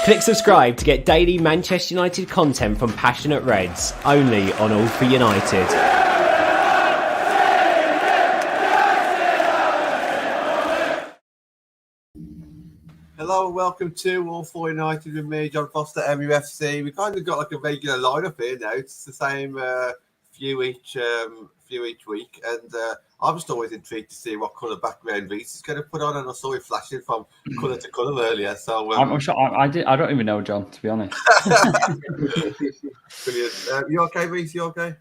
Click subscribe to get daily Manchester United content from passionate Reds, only on All for United. Hello and welcome to All for United with me, John Foster, MUFC. We kind of got like a regular lineup here now. It's the same few each week, and I'm just always intrigued to see what colour background Reece is going to put on. And I saw it flashing from colour to colour earlier. So I'm sure I don't even know, John, to be honest. Brilliant. You okay, Reece? You okay?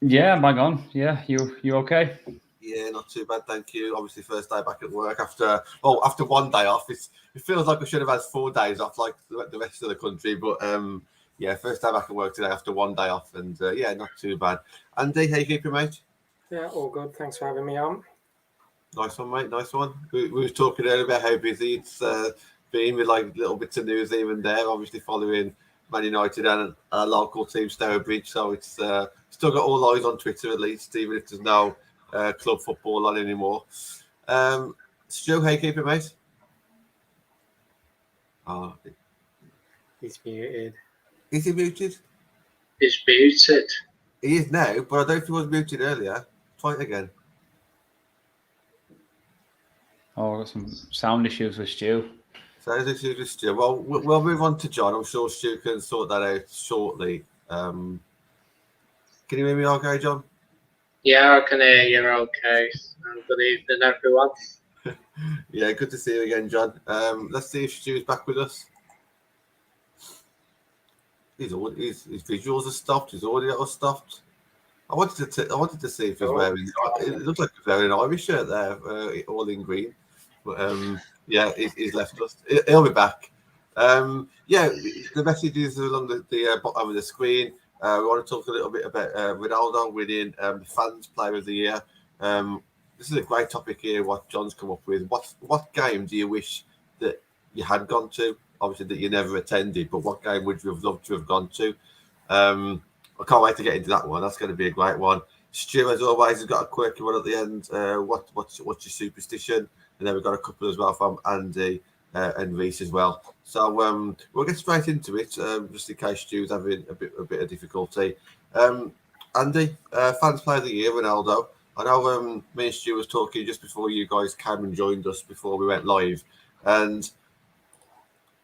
Yeah, bang on. Yeah, you okay? Yeah, not too bad, thank you. Obviously, first day back at work after 1 day off. It feels like I should have had 4 days off, like the rest of the country. But yeah, first day back at work today after 1 day off, and yeah, not too bad. Andy, how you keeping, mate? Yeah, all good. Thanks for having me on. Nice one, mate. Nice one. We were talking earlier about how busy it's been with like little bits of news here and there. Obviously, following Man United and our local team, Stourbridge. So it's still got all eyes on Twitter at least, even if there's no club football on anymore. Stu, how you keeping, mate? Oh, He's muted. is he muted? He's muted. He is now, but I don't know if he was muted earlier. Try it again. Oh, I've got some sound issues with Stu. Sounds issues with Stu. Well, we'll move on to John. I'm sure Stu can sort that out shortly. Can you hear me okay, John? Yeah, I can hear you okay. Good evening, everyone. Yeah, good to see you again, John. Let's see if Stu's back with us. His visuals are stopped. His audio was stopped. I wanted to see if he's wearing. It looks like he's wearing an Irish shirt there, all in green. But yeah, he's left us. He'll be back. Yeah, the messages are along the bottom of the screen. We want to talk a little bit about Ronaldo winning the Fans Player of the Year. This is a great topic here. What John's come up with. What game do you wish that you had gone to? Obviously, that you never attended, but what game would you have loved to have gone to? I can't wait to get into that one. That's going to be a great one. Stu, as always, has got a quirky one at the end. What's your superstition? And then we've got a couple as well from Andy and Reece as well. So we'll get straight into it, just in case Stu's having a bit of difficulty. Andy, Fans Player of the Year, Ronaldo. I know me and Stu was talking just before you guys came and joined us before we went live, and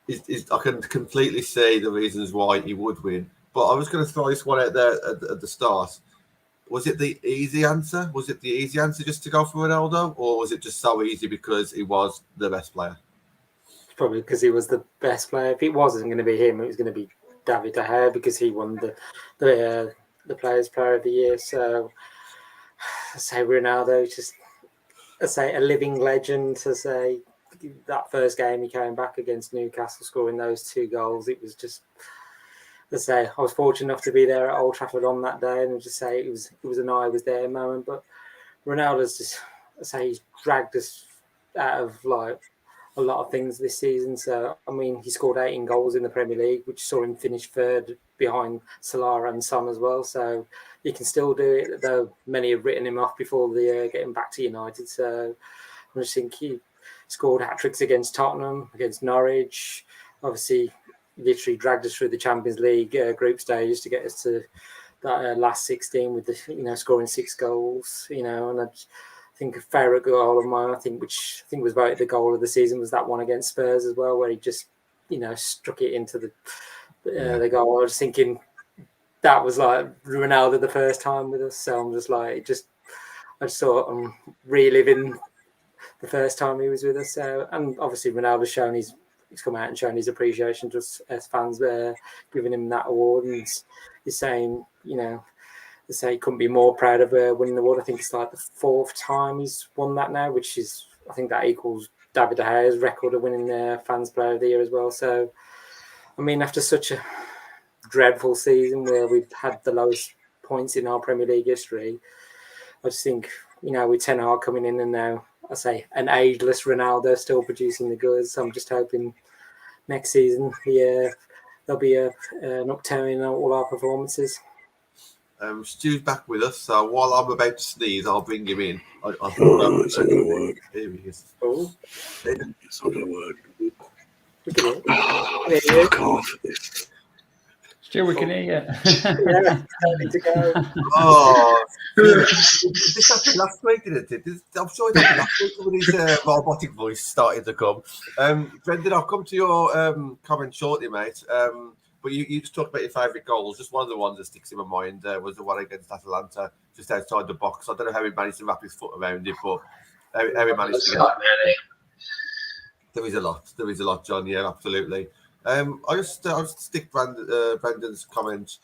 I can completely see the reasons why he would win. But I was going to throw this one out there at the start. Was it the easy answer? Was it the easy answer just to go for Ronaldo, or was it just so easy because he was the best player? Probably because he was the best player. If it wasn't going to be him, it was going to be David DeGea because he won the Players' Player of the Year. So I say Ronaldo, just I say a living legend. To say that first game he came back against Newcastle, scoring those 2 goals. It was just. I say I was fortunate enough to be there at Old Trafford on that day, and just say it was an I was there moment. But Ronaldo's just, I say, he's dragged us out of like a lot of things this season. So I mean, he scored 18 goals in the Premier League, which saw him finish third behind Salah and Son as well. So he can still do it, though many have written him off before the getting back to United. So I just think he scored hat-tricks against Tottenham, against Norwich, obviously. Literally dragged us through the Champions League group stages to get us to that last 16 with the scoring 6 goals. And I think a favourite goal of mine, which was voted the goal of the season, was that one against Spurs as well, where he just struck it into the goal. I was thinking that was like Ronaldo the first time with us, so I'm just like I just thought I'm reliving the first time he was with us. So, and obviously Ronaldo's shown he's come out and shown his appreciation to us as fans, giving him that award, and he's saying, they say he couldn't be more proud of winning the award. I think it's like the 4th time he's won that now, which is, I think that equals David De Gea's record of winning the Fans Player of the Year as well. So, I mean, after such a dreadful season where we've had the lowest points in our Premier League history, I just think, with Ten Hag coming in and now, I say, an ageless Ronaldo still producing the goods. I'm just hoping next season there'll be an upturn in all our performances. Stu's back with us, so while I'm about to sneeze, I'll bring him in. It's not going to work. Here he is. Oh, It's not going to work. we can hear. Fuck off. Stu, we can hear you. Yeah, ready to go. Oh, this happened last week, didn't it? I'm sure it happened last week when his robotic voice started to come. Brendan, I'll come to your comment shortly, mate. But you just talked about your favourite goals. Just one of the ones that sticks in my mind was the one against Atalanta, just outside the box. I don't know how he managed to wrap his foot around it, but how he managed to get it. There is a lot, John. Yeah, absolutely. I'll just stick Brendan's comment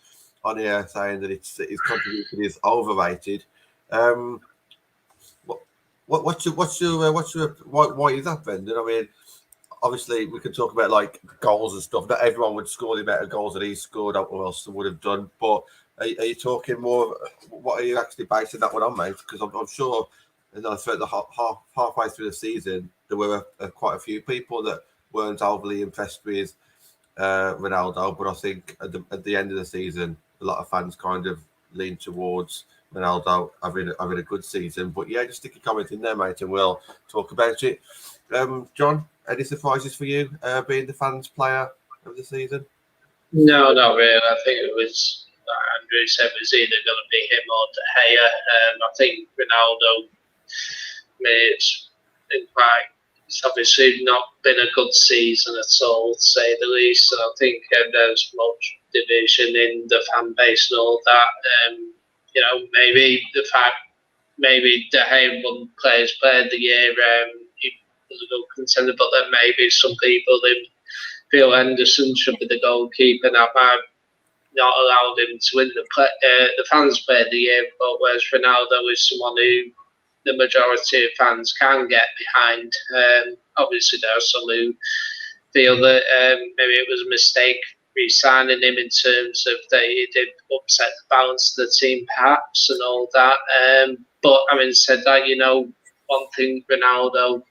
on here saying that his contribution is overrated. What's your why is that, Brendan? I mean, obviously we can talk about like goals and stuff. Not everyone would score the amount of goals that he scored, or else they would have done. But are you talking more? What are you actually basing that one on, mate? Because I'm sure, throughout the halfway through the season, there were quite a few people that weren't overly impressed with Ronaldo. But I think at the end of the season, a lot of fans kind of lean towards Ronaldo having a good season. But yeah, just stick a comment in there, mate, and we'll talk about it. John, any surprises for you being the fans' player of the season? No, not really. I think it was, Andrew said, it was either going to be him or De Gea. I think Ronaldo, it's obviously not been a good season at all, to say the least. And I think there's much division in the fan base and all that. Maybe the fact, maybe De Gea won Players Player of the Year, he was a good contender, but then maybe some people feel Henderson should be the goalkeeper, and that might not allowed him to win the fans' player of the year. But whereas Ronaldo is someone who the majority of fans can get behind. Obviously, there are some who feel that maybe it was a mistake re-signing him in terms of that he did upset the balance of the team, perhaps, and all that. But having said that, one thing Ronaldo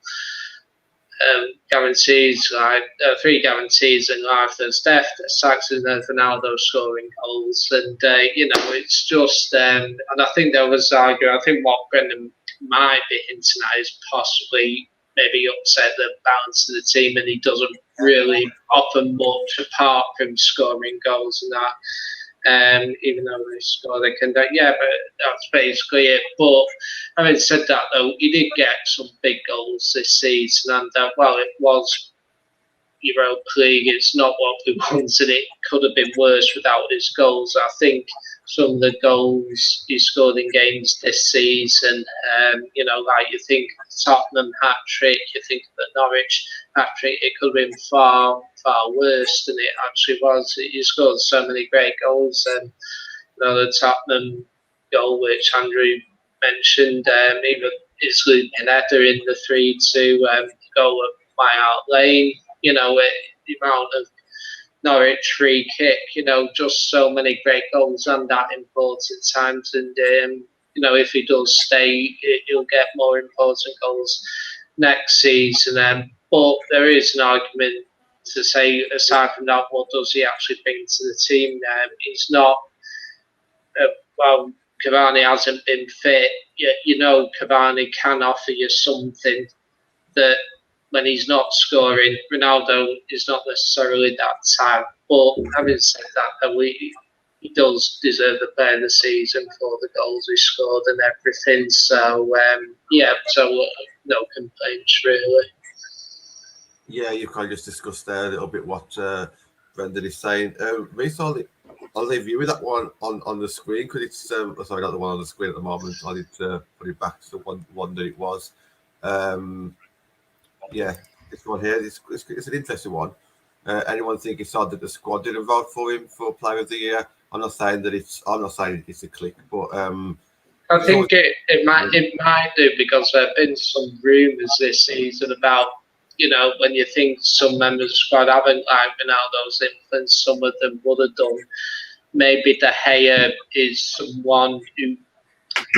guarantees, like 3 guarantees in life: there's death, there's taxes, and Ronaldo scoring goals. And it's just, and I think there was arguing. I think what Brendan might be hinting at is possibly maybe upset the balance of the team, and he doesn't really offer much apart from scoring goals and that. Even though they score, they can do, yeah, but that's basically it. But having said that, though, he did get some big goals this season, and while it was Europa League, it's not what we wanted. It could have been worse without his goals. I think some of the goals he scored in games this season, like you think Tottenham hat-trick, you think the Norwich hat-trick, it could have been far, far worse than it actually was. He scored so many great goals, and the Tottenham goal, which Andrew mentioned, even his header in the 3-2 goal at White Lane, the amount of Norwich free kick, just so many great goals and at important times. And, if he does stay, he'll get more important goals next season. But there is an argument to say, aside from that, what does he actually bring to the team? He's not, Cavani hasn't been fit. Cavani can offer you something that when he's not scoring, Ronaldo is not necessarily that type. But having said that, he does deserve the player of the season for the goals he scored and everything. So, no complaints, really. Yeah, you kind of just discussed there a little bit what Brendan is saying. Reece, I'll leave you with that one on the screen, because it's sorry, not the one on the screen at the moment. I need to put it back to the one that it was. Yeah, this one here, it's an interesting one. Anyone think it's odd that the squad didn't vote for him for Player of the Year? I'm not saying it's a click, but I think it might do, because there have been some rumours this season about, when you think some members of the squad haven't liked Ronaldo's influence, some of them would have done. Maybe De Gea is someone who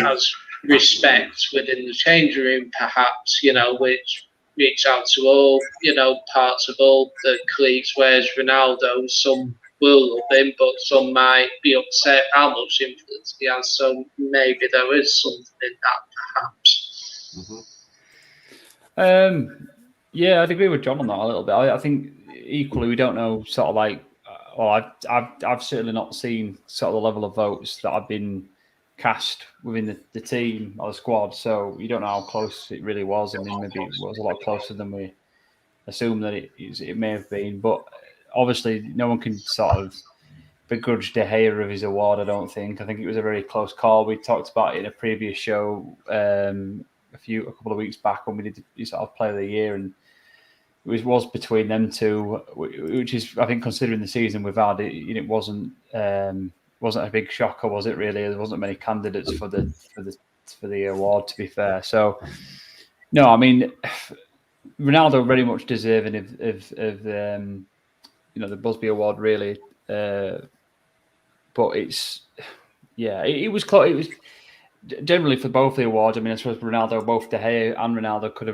has respect within the changing room, perhaps, which reach out to all, parts of all the colleagues, whereas Ronaldo, some will love him, but some might be upset how much influence he has. So maybe there is something in that, perhaps. Yeah, I'd agree with John on that a little bit. I think equally we don't know sort of like, I've certainly not seen sort of the level of votes that have been cast within the team or the squad, so you don't know how close it really was. I mean, maybe it was a lot closer than we assumed that it may have been, but obviously no one can sort of begrudge De Gea of his award. I don't think. I think it was a very close call. We talked about it in a previous show a couple of weeks back when we did the sort of Player of the Year, and it was between them two, which is, I think, considering the season we've had, it wasn't a big shocker, was it? Really, there wasn't many candidates for the award, to be fair. So, no, I mean, Ronaldo very much deserving of the Busby Award, really. But it was close. It was generally for both the awards. I mean, I suppose Ronaldo, both De Gea and Ronaldo could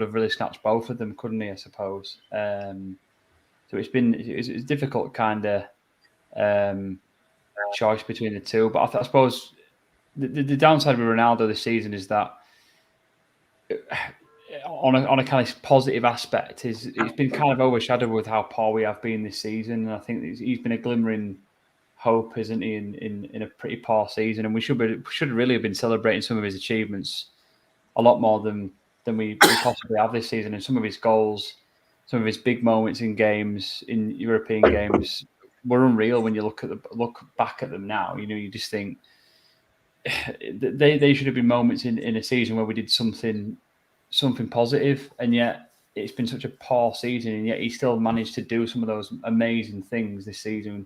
have really snatched both of them, couldn't he? I suppose. So it's a difficult kind of choice between the two. But I suppose the downside with Ronaldo this season is that on a kind of positive aspect is it's been kind of overshadowed with how poor we have been this season. And I think he's been a glimmering hope, isn't he, in a pretty poor season, and we should really have been celebrating some of his achievements a lot more than we possibly have this season. And some of his goals, some of his big moments in games, in European games, were unreal when you look back at them now. You just think they should have been moments in a season where we did something positive, and yet it's been such a poor season, and yet he still managed to do some of those amazing things this season.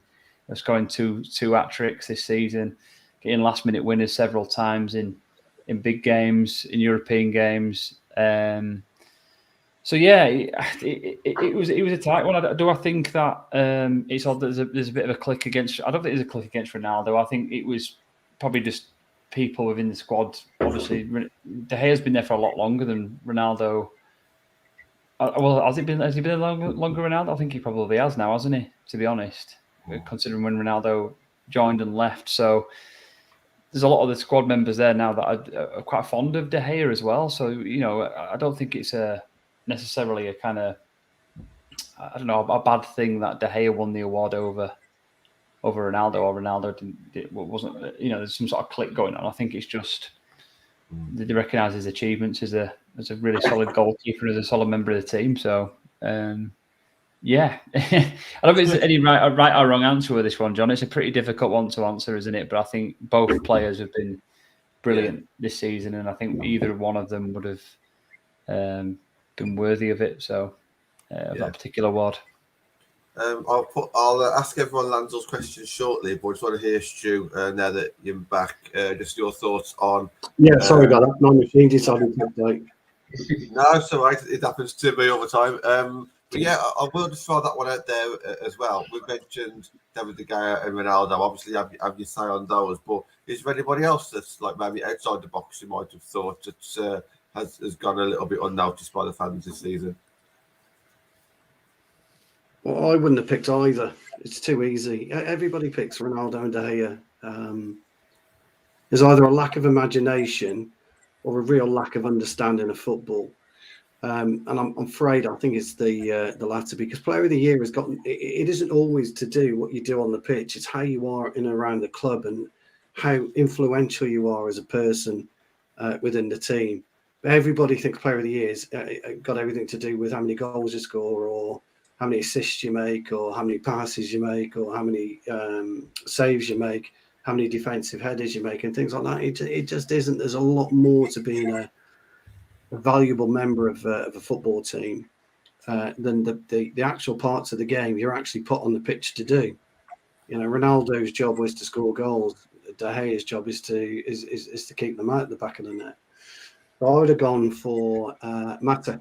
Scoring two hat-tricks this season, getting last-minute winners several times in big games, in European games. So yeah, it was a tight one. Do I think that it's odd that there's a bit of a click against? I don't think there's a click against Ronaldo. I think it was probably just people within the squad. Obviously, De Gea's been there for a lot longer than Ronaldo. Well, has he been longer Ronaldo? I think he probably has now, hasn't he? To be honest, considering when Ronaldo joined and left. So there's a lot of the squad members there now that are quite fond of De Gea as well. So, I don't think it's necessarily a kind of, I don't know, a bad thing that De Gea won the award over Ronaldo, or Ronaldo wasn't, there's some sort of click going on. I think it's just they recognise his achievements as a really solid goalkeeper, as a solid member of the team. So, yeah, I don't think there's any right or wrong answer with this one, John. It's a pretty difficult one to answer, isn't it? But I think both players have been brilliant this season, and I think either one of them would have been worthy of it. So, that particular award. I'll ask everyone Lanzel's questions shortly, but I just want to hear, Stu, now that you're back, just your thoughts on. Yeah, sorry about that. My machine decided to update. No, it's all right. It happens to me all the time. But yeah, I will just throw that one out there as well. We've mentioned David De Gea and Ronaldo. Obviously, have your say on those. But is there anybody else that's like maybe outside the box you might have thought that has gone a little bit unnoticed by the fans this season? Well, I wouldn't have picked either. It's too easy. Everybody picks Ronaldo and De Gea. There's either a lack of imagination or a real lack of understanding of football. And I'm afraid I think it's the latter, because Player of the Year has gotten. It isn't always to do what you do on the pitch. It's how you are in and around the club and how influential you are as a person within the team. But everybody thinks Player of the Year has got everything to do with how many goals you score, or how many assists you make, or how many passes you make, or how many saves you make, how many defensive headers you make, and things like that. It just isn't. There's a lot more to being a valuable member of a football team than the actual parts of the game you're actually put on the pitch to do. Ronaldo's job was to score goals. De Gea's job is to keep them out the back of the net. So I would have gone for Mata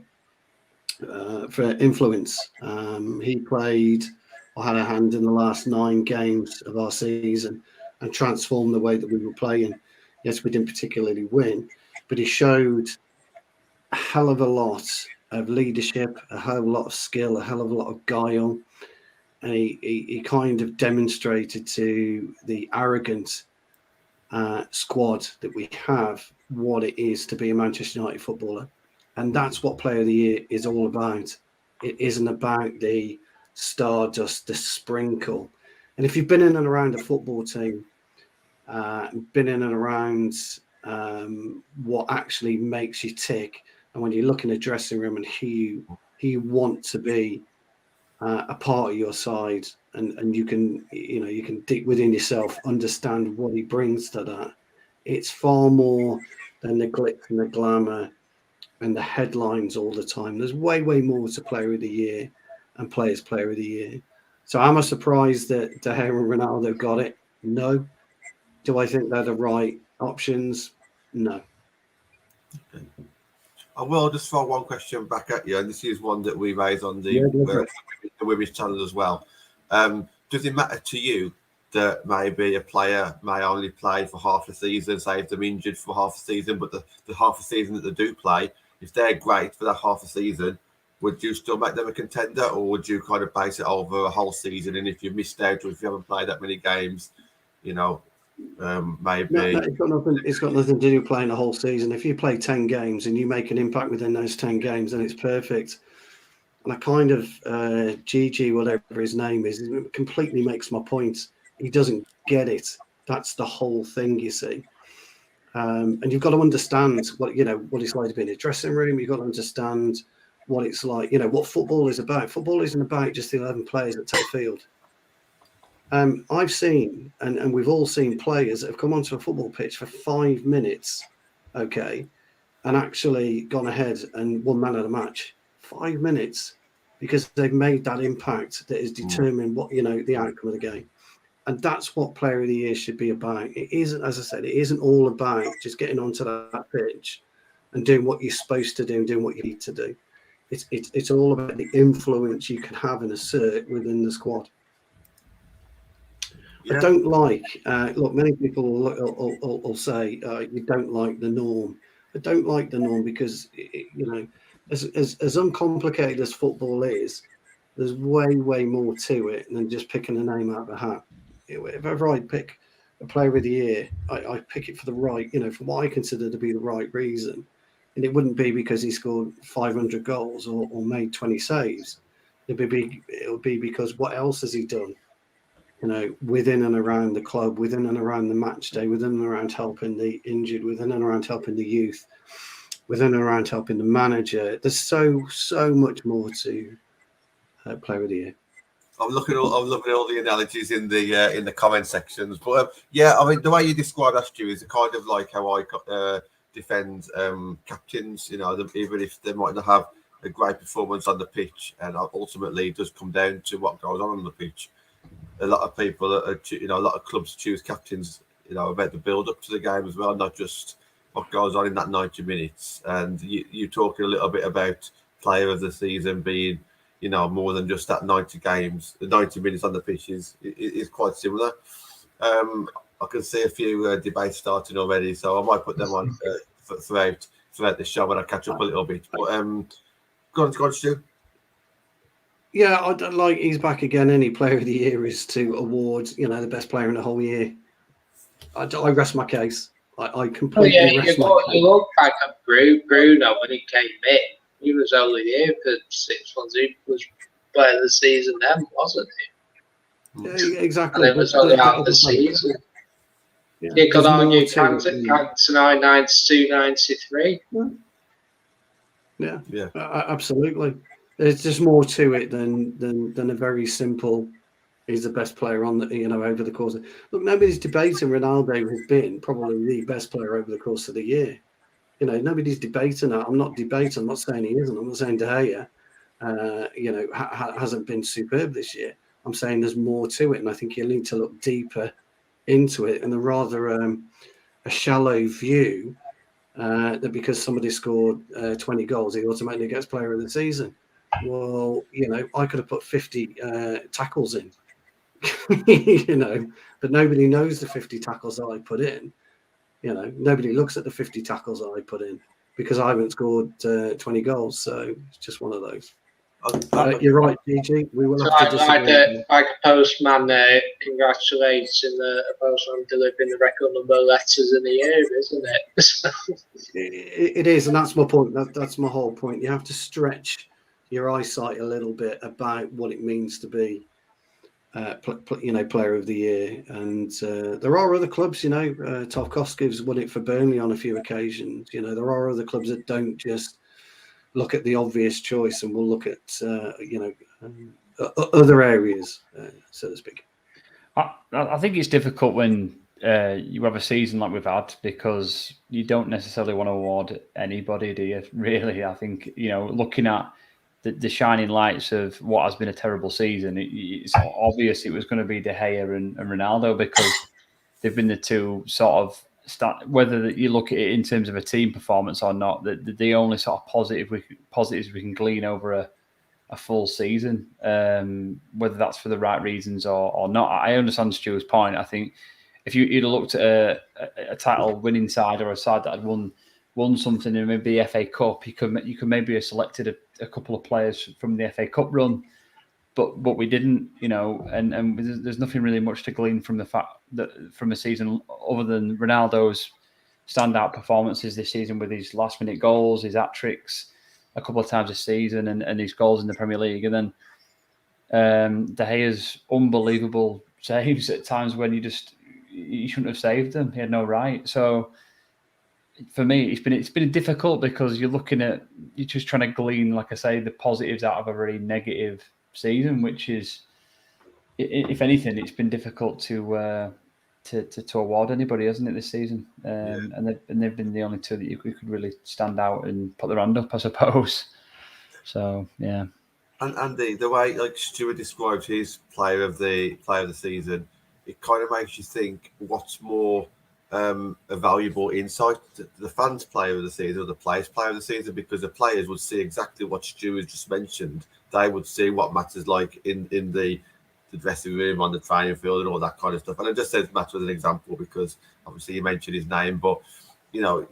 for influence. He played or had a hand in the last 9 games of our season and transformed the way that we were playing. Yes, we didn't particularly win, but he showed a hell of a lot of leadership, a hell of a lot of skill, a hell of a lot of guile. and he kind of demonstrated to the arrogant squad that we have what it is to be a Manchester United footballer. And that's what Player of the Year is all about. It isn't about the stardust, the sprinkle. And if you've been in and around a football team, been in and around what actually makes you tick, and when you look in a dressing room and who you want to be a part of your side, and you can deep within yourself understand what he brings to that. It's far more than the glitz and the glamour and the headlines all the time. There's way more to Player of the Year and Players Player of the Year. So am I surprised that De Gea and Ronaldo got it? No. Do I think they're the right options? No. I will just throw one question back at you, and this is one that we raised on the women's channel as well. Does it matter to you that maybe a player may only play for half a season, say if they're injured for half a season, but the half a season that they do play, if they're great for that half a season, would you still make them a contender, or would you kind of base it over a whole season? And if you missed out or if you haven't played that many games, maybe. No, it's got nothing to do with playing a whole season. If you play 10 games and you make an impact within those 10 games, then it's perfect. And I kind of, Gigi, whatever his name is, it completely makes my point. He doesn't get it. That's the whole thing, you see. And you've got to understand what it's like to be in a dressing room. You've got to understand what it's like, what football is about. Football isn't about just the 11 players that take field. I've seen, and we've all seen players that have come onto a football pitch for 5 minutes, okay, and actually gone ahead and won man of the match. 5 minutes, because they've made that impact that is determined what, the outcome of the game. And that's what Player of the Year should be about. It isn't, as I said, it isn't all about just getting onto that pitch and doing what you're supposed to do and doing what you need to do. It's all about the influence you can have and assert within the squad. Yeah. I don't like, look, many people will say you don't like the norm. I don't like the norm because, as uncomplicated as football is, there's way more to it than just picking a name out of a hat. If ever I pick a Player of the Year, I pick it for the right, for what I consider to be the right reason. And it wouldn't be because he scored 500 goals or made 20 saves. It would be because what else has he done? Within and around the club, within and around the match day, within and around helping the injured, within and around helping the youth, within and around helping the manager. There's so much more to Player of the Year. I'm looking at all the analogies in the comment sections, but I mean the way you described that, Stu, is kind of like how I defend captains. Even if they might not have a great performance on the pitch, and ultimately it does come down to what goes on the pitch. A lot of people, a lot of clubs choose captains, about the build up to the game as well, not just what goes on in that 90 minutes. And you talking a little bit about Player of the Season being, more than just that 90 minutes on the pitch is quite similar. I can see a few debates starting already, so I might put them on throughout the show when I catch up a little bit. But go on, Stu. Yeah, I don't like he's back again. Any Player of the Year is to award, the best player in the whole year. I rest my case. I completely rest my case. You look back at Bruno when he came in. He was only here for 6 months. He was Player of the Season then, wasn't he? Yeah, exactly. And it was only half the season. Yeah. You could argue Cantona 92, 93. Yeah, absolutely. There's just more to it than a very simple. He's the best player on the over the course of. Look, nobody's debating Ronaldo has been probably the best player over the course of the year. Nobody's debating that. I'm not debating. I'm not saying he isn't. I'm not saying De Gea, hasn't been superb this year. I'm saying there's more to it, and I think you need to look deeper into it. And a rather a shallow view that because somebody scored 20 goals, he automatically gets Player of the Season. Well, I could have put 50 tackles in, but nobody knows the 50 tackles that I put in. Nobody looks at the 50 tackles that I put in because I haven't scored 20 goals. So it's just one of those. You're right, DG. We will So have to disagree. like a postman congratulating a postman delivering the record number of letters in the year, isn't it? It is, and that's my point. That's my whole point. You have to stretch your eyesight a little bit about what it means to be, player of the year. And there are other clubs, Tarkovsky's won it for Burnley on a few occasions. There are other clubs that don't just look at the obvious choice and will look at, other areas, so to speak. I think it's difficult when you have a season like we've had, because you don't necessarily want to award anybody, do you? Really, I think, looking at the shining lights of what has been a terrible season, it's obvious it was going to be De Gea and Ronaldo, because they've been the two sort of whether you look at it in terms of a team performance or not, the only sort of positives we can glean over a full season, whether that's for the right reasons or not. I understand Stuart's point. I think if you'd have looked at a title winning side, or a side that had won something in maybe the FA Cup, you could maybe have selected a couple of players from the FA Cup run, but we didn't, and there's nothing really much to glean from the fact that from a season other than Ronaldo's standout performances this season with his last minute goals, his hat-tricks a couple of times this season, and his goals in the Premier League, and then De Gea's unbelievable saves at times when you shouldn't have saved them. He had no right. So for me, it's been difficult, because you're just trying to glean, like I say, the positives out of a really negative season, which is, if anything, it's been difficult to award anybody, hasn't it, this season? And they've been the only two that you could really stand out and put their hand up, I suppose. So yeah. And Andy, the way like Stuart described his player of the season, it kind of makes you think what's more a valuable insight, the fans' player of the season or the players' player of the season, because the players would see exactly what Stuart just mentioned. They would see what matters, like in the dressing room, on the training field, and all that kind of stuff. And I just said Matt as an example because obviously you mentioned his name, but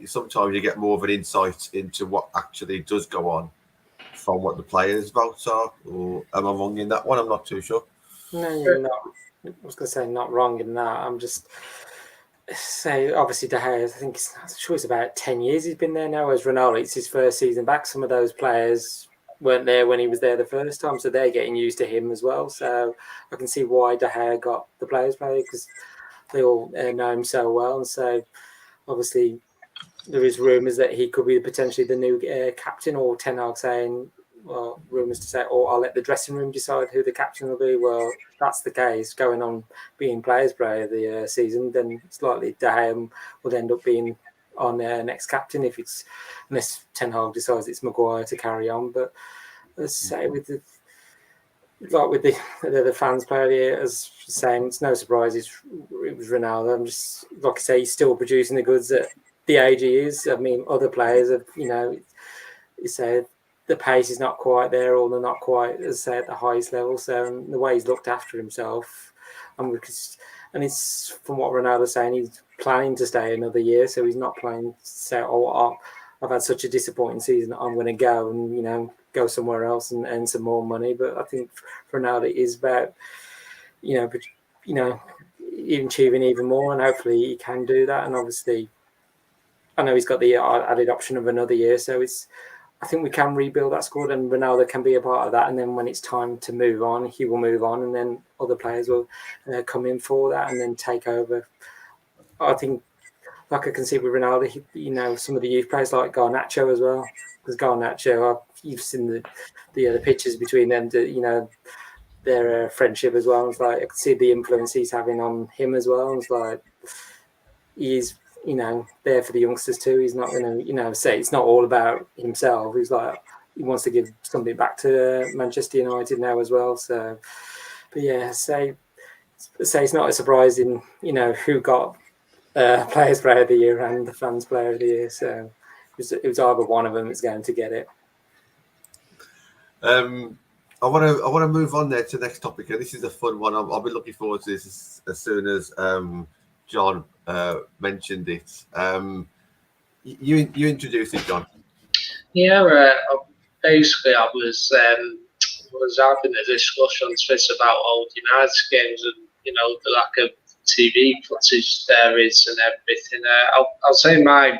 sometimes you get more of an insight into what actually does go on from what the players' votes are. Or am I wrong in that one? I'm not too sure. No, you're not. I was going to say not wrong in that. I'm just say obviously De Gea, I think it's about 10 years he's been there now. As Ronaldo, it's his first season back. Some of those players weren't there when he was there the first time, so they're getting used to him as well. So I can see why De Gea got the players' player, because they all know him so well. And so obviously there is rumours that he could be potentially the new captain, or Ten Hag saying, well, rumours to say, I'll let the dressing room decide who the captain will be. Well, if that's the case, going on being players' player of the season, then it's likely De Gea would end up being on their next captain unless Ten Hag decides it's Maguire to carry on. But let's say with the fans' player of the year, as saying, it's no surprise it was Ronaldo. I'm just, like I say, he's still producing the goods at the age he is. I mean, other players have, you say the pace is not quite there, or they're not quite, as I say, at the highest level. So the way he's looked after himself, and it's from what Ronaldo's saying, he's planning to stay another year, so he's not planning to say, I've had such a disappointing season, I'm going to go and go somewhere else and earn some more money. But I think for Ronaldo it is about even achieving even more, and hopefully he can do that. And obviously I know he's got the added option of another year, so I think we can rebuild that squad, and Ronaldo can be a part of that. And then when it's time to move on, he will move on, and then other players will come in for that and then take over. I think, like I can see with Ronaldo, some of the youth players like Garnacho as well. Because Garnacho, you've seen the pictures between them, their friendship as well. It's like I can see the influence he's having on him as well. It's like he's there for the youngsters too. He's not going to say it's not all about himself. He's like he wants to give something back to Manchester United now as well. So, but yeah, say it's not a surprise in who got Players' Player of the Year and the Fans' Player of the Year. So it was either one of them that's going to get it. I want to move on there to the next topic, and this is a fun one. I'll be looking forward to this as soon as John mentioned it. You introduced it, John. Yeah, basically I was was having a discussion on Twitter about old United games and, you know, the lack of TV footage there is and everything. I'll say my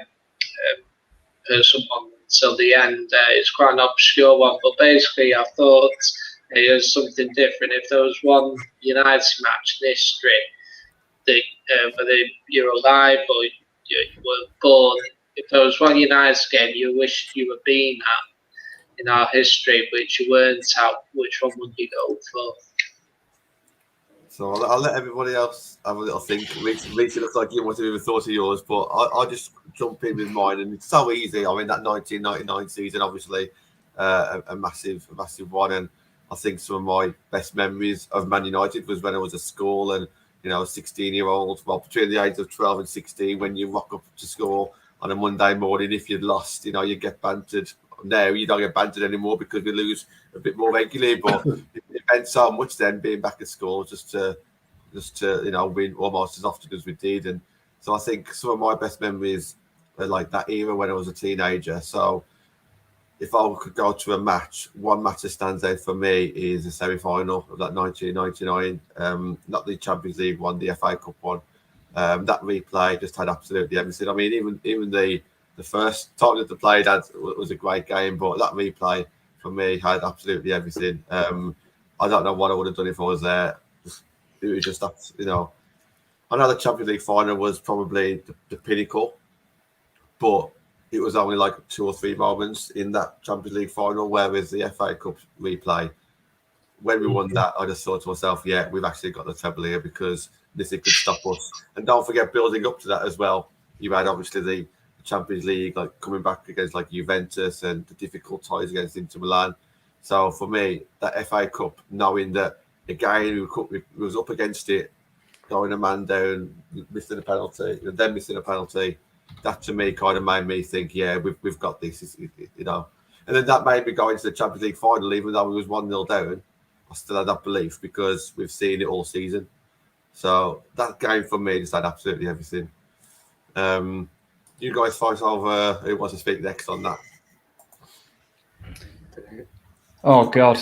personal one until the end. It's quite an obscure one, but basically I thought it was something different. If there was one United match in history that whether you're alive or you were born, if there was one United game you wished you were being at in our history, which you weren't at, which one would you go for? So I'll let everybody else have a little think. Reece, it looks like you want to even thought of yours, but I'll just jump in with mine. And it's so easy. I mean, that 1999 season, obviously, a massive one. And I think some of my best memories of Man United was when I was at school and, you know, 16-year-old, well, between the age of 12 and 16, when you rock up to school on a Monday morning, if you'd lost, you know, you get bantered. Now you don't get bantered anymore because we lose a bit more regularly, but it meant so much then being back at school just to you know, win almost as often as we did. And so I think some of my best memories are like that era when I was a teenager. So if I could go to a match, one match that stands out for me is the semi-final of that 1999, not the Champions League one, the FA Cup one. That replay just had absolutely everything. I mean, even the first time that they played was a great game, but that replay for me had absolutely everything. I don't know what I would have done if I was there. It was just, you know, I know the Champions League final was probably the pinnacle, but it was only like 2 or 3 moments in that Champions League final, whereas the FA Cup replay, when we won that, I just thought to myself, yeah, we've actually got the treble here because nothing could stop us. And don't forget, building up to that as well, you had obviously the Champions League, like coming back against like Juventus and the difficult ties against Inter Milan. So for me, that FA Cup, knowing that again we was up against it, going a man down, missing a penalty, then missing a penalty, that to me kind of made me think, yeah, we've got this, you know. And then that made me go into the Champions League final, even though we was 1-0 down. I still had that belief because we've seen it all season. So that game for me just had absolutely everything. You guys fight over who wants to speak next on that. Oh God,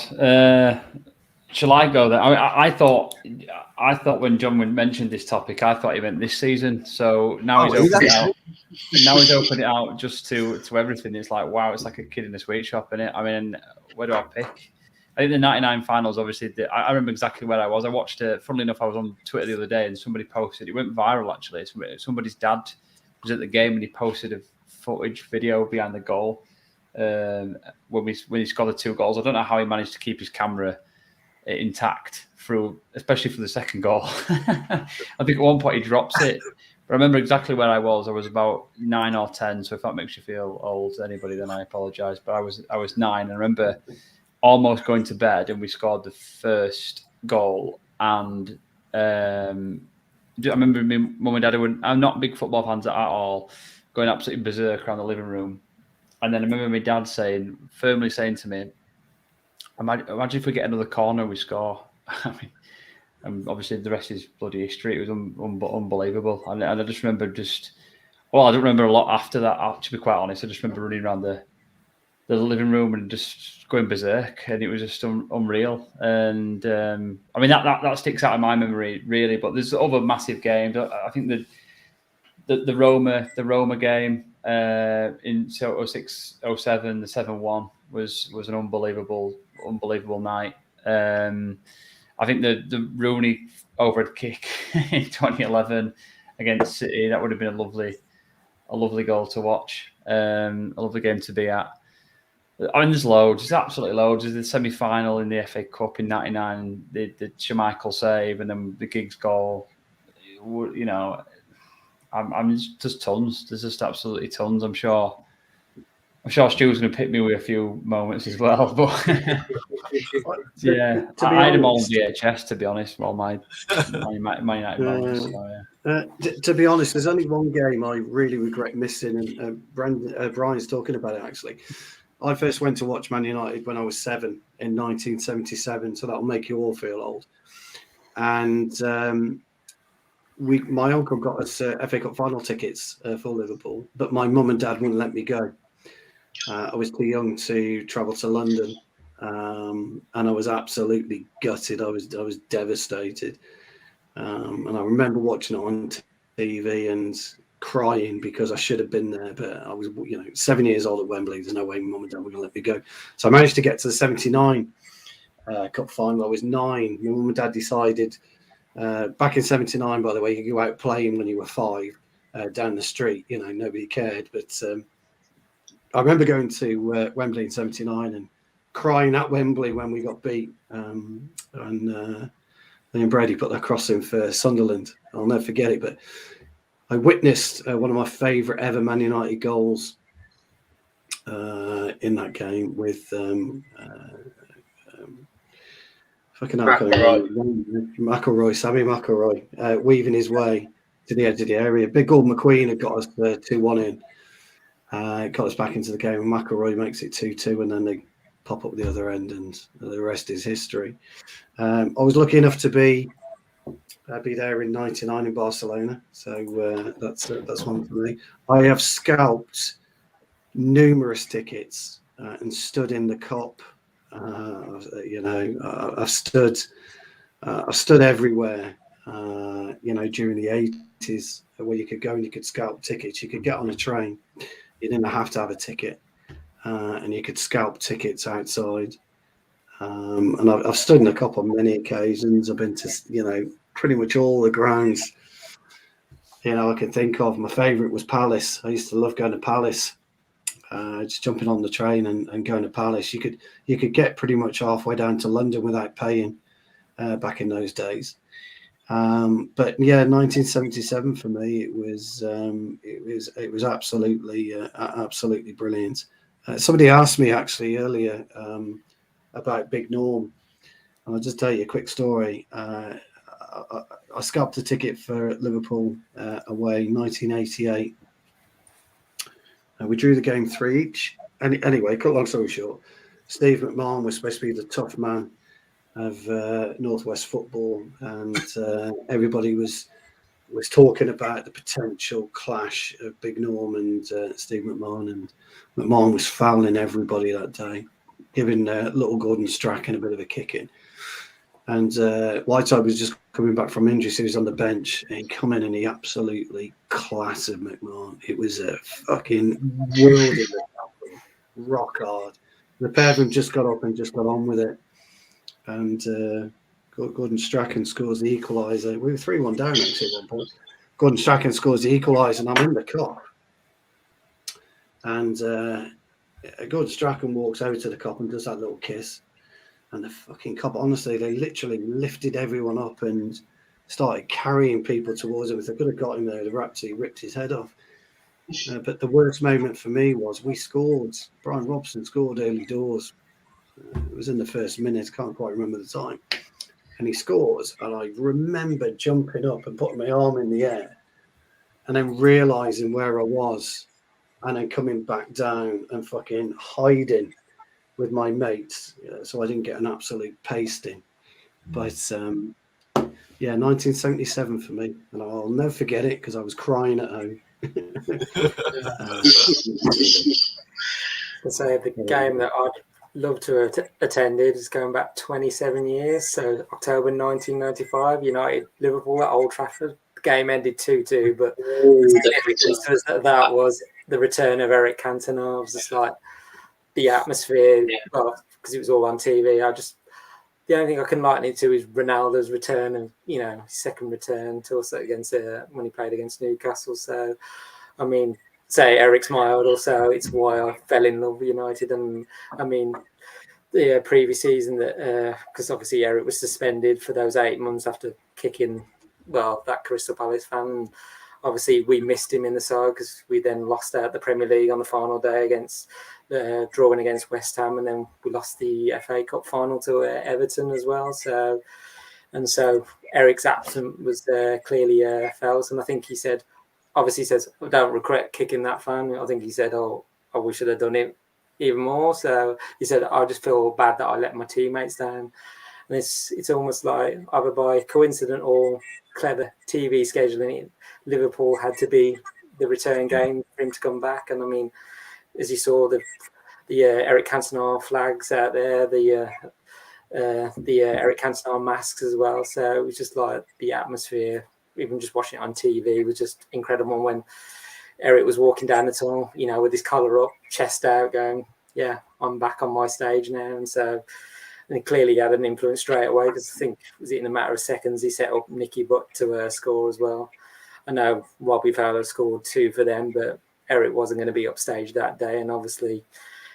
shall I go there? I thought when John mentioned this topic, I thought he meant this season. So now he's opened it out. Now he's opened it out just to everything. It's like, wow, it's like a kid in a sweet shop, isn't it? I mean, where do I pick? I think the 99 finals, obviously, I remember exactly where I was. I watched it. Funnily enough, I was on Twitter the other day and somebody posted, it went viral actually. Somebody's dad was at the game and he posted a footage video behind the goal when he scored the 2 goals. I don't know how he managed to keep his camera intact through, especially for the second goal. I think at one point he drops it. But I remember exactly where I was. I was about 9 or 10. So if that makes you feel old to anybody, then I apologise. But I was 9. And I remember almost going to bed and we scored the first goal. And I remember my mum and dad, I'm not big football fans at all, going absolutely berserk around the living room. And then I remember my dad firmly saying to me, imagine if we get another corner and we score. I mean, and obviously the rest is bloody history. It was unbelievable. And I just remember I don't remember a lot after that, to be quite honest. I just remember running around the living room and just going berserk, and it was just unreal. And I mean that sticks out in my memory really. But there's other massive games. I think the Roma game in 06-07, the 7-1 was an unbelievable night. I think the Rooney overhead kick in 2011 against City, that would have been a lovely goal to watch, a lovely game to be at. I mean, there's loads. There's absolutely loads. There's the semi-final in the FA Cup in '99, the Schmeichel save, and then the Giggs goal. You know, I'm just tons. There's just absolutely tons. I'm sure Stu's going to pick me with a few moments as well, but yeah, I had them all on VHS, to be honest. Well, my United moments. So, yeah. To be honest, there's only one game I really regret missing, and Brian's talking about it actually. I first went to watch Man United when I was 7 in 1977, so that'll make you all feel old. And my uncle got us FA Cup final tickets for Liverpool, but my mum and dad wouldn't let me go. I was too young to travel to London. and I was absolutely gutted. I was devastated, and I remember watching it on TV and crying because I should have been there, but I was 7 years old at Wembley. There's no way mum and dad were going to let me go. So I managed to get to the 79 cup final. I was 9. My mum and dad decided back in 79, by the way, you go out playing when you were 5 down the street. Nobody cared, but I remember going to Wembley in 79 and crying at Wembley when we got beat, and Liam Brady put that cross in for Sunderland. I'll never forget it, but I witnessed one of my favourite ever Man United goals in that game with Sammy McElroy, weaving his way to the edge of the area. Big old McQueen had got us 2-1 in. Got us back into the game, and McElroy makes it 2-2, and then they pop up the other end, and the rest is history. I was lucky enough to be there in '99 in Barcelona, so that's one for me. I have scalped numerous tickets and stood in the Kop. I've stood everywhere. During the '80s, where you could go and you could scalp tickets. You could get on a train. You didn't have to have a ticket, and you could scalp tickets outside. And I've stood in a Kop on many occasions. I've been to, pretty much all the grounds, I can think of. My favourite was Palace. I used to love going to Palace, just jumping on the train and going to Palace. You could get pretty much halfway down to London without paying back in those days. But yeah, 1977 for me, it was absolutely brilliant. Somebody asked me actually earlier about Big Norm, and I'll just tell you a quick story. I scalped a ticket for Liverpool away 1988. We drew the game 3 each. Anyway, cut long story short, Steve McMahon was supposed to be the tough man of Northwest football, and everybody was talking about the potential clash of Big Norm and Steve McMahon, and McMahon was fouling everybody that day, giving little Gordon Strachan a bit of a kicking. And Whiteside was just coming back from injury, so he was on the bench, and he come in and he absolutely clattered McMahon. It was a fucking world of rock hard. The pair of them just got up and just got on with it. And Gordon Strachan scores the equaliser. We were 3-1 down actually at one point. Gordon Strachan scores the equaliser, and I'm in the Kop. And Gordon Strachan walks over to the Kop and does that little kiss. And the fucking Kop, honestly, they literally lifted everyone up and started carrying people towards him. If they could have got him there, they'd absolutely ripped his head off. But the worst moment for me was we scored. Brian Robson scored early doors. It was in the first minute, can't quite remember the time. And he scores, and I remember jumping up and putting my arm in the air and then realising where I was and then coming back down and fucking hiding with my mates so I didn't get an absolute pasting. But, 1977 for me, and I'll never forget it because I was crying at home. So the game that I'd love to have attended is going back 27 years. So October 1995, United Liverpool at Old Trafford. The game ended 2-2, but the significance that was the return of Eric Cantona. It was just like the atmosphere, because it was all on TV. The only thing I can liken it to is Ronaldo's return and his second return to us against when he played against Newcastle. So, I mean, say Eric's my idol, so it's why I fell in love with United. And I mean, the previous season because obviously Eric was suspended for those 8 months after kicking that Crystal Palace fan. Obviously, we missed him in the side because we then lost out the Premier League on the final day against drawing against West Ham, and then we lost the FA Cup final to Everton as well. So Eric's absence was clearly felt, and I think he said, obviously says, I don't regret kicking that fan. I think he said, I wish I'd have done it even more. So he said, I just feel bad that I let my teammates down. And it's almost like either by coincidence or clever TV scheduling, Liverpool had to be the return game for him to come back. And I mean, as you saw, Eric Cantona flags out there, the Eric Cantona masks as well. So it was just like the atmosphere, even just watching it on TV was just incredible. When Eric was walking down the tunnel, with his collar up, chest out, going, "Yeah, I'm back on my stage now." And so, and he clearly had an influence straight away, because I think in a matter of seconds he set up Nicky Butt to score as well. I know Robbie Fowler scored 2 for them, but Eric wasn't going to be upstage that day, and obviously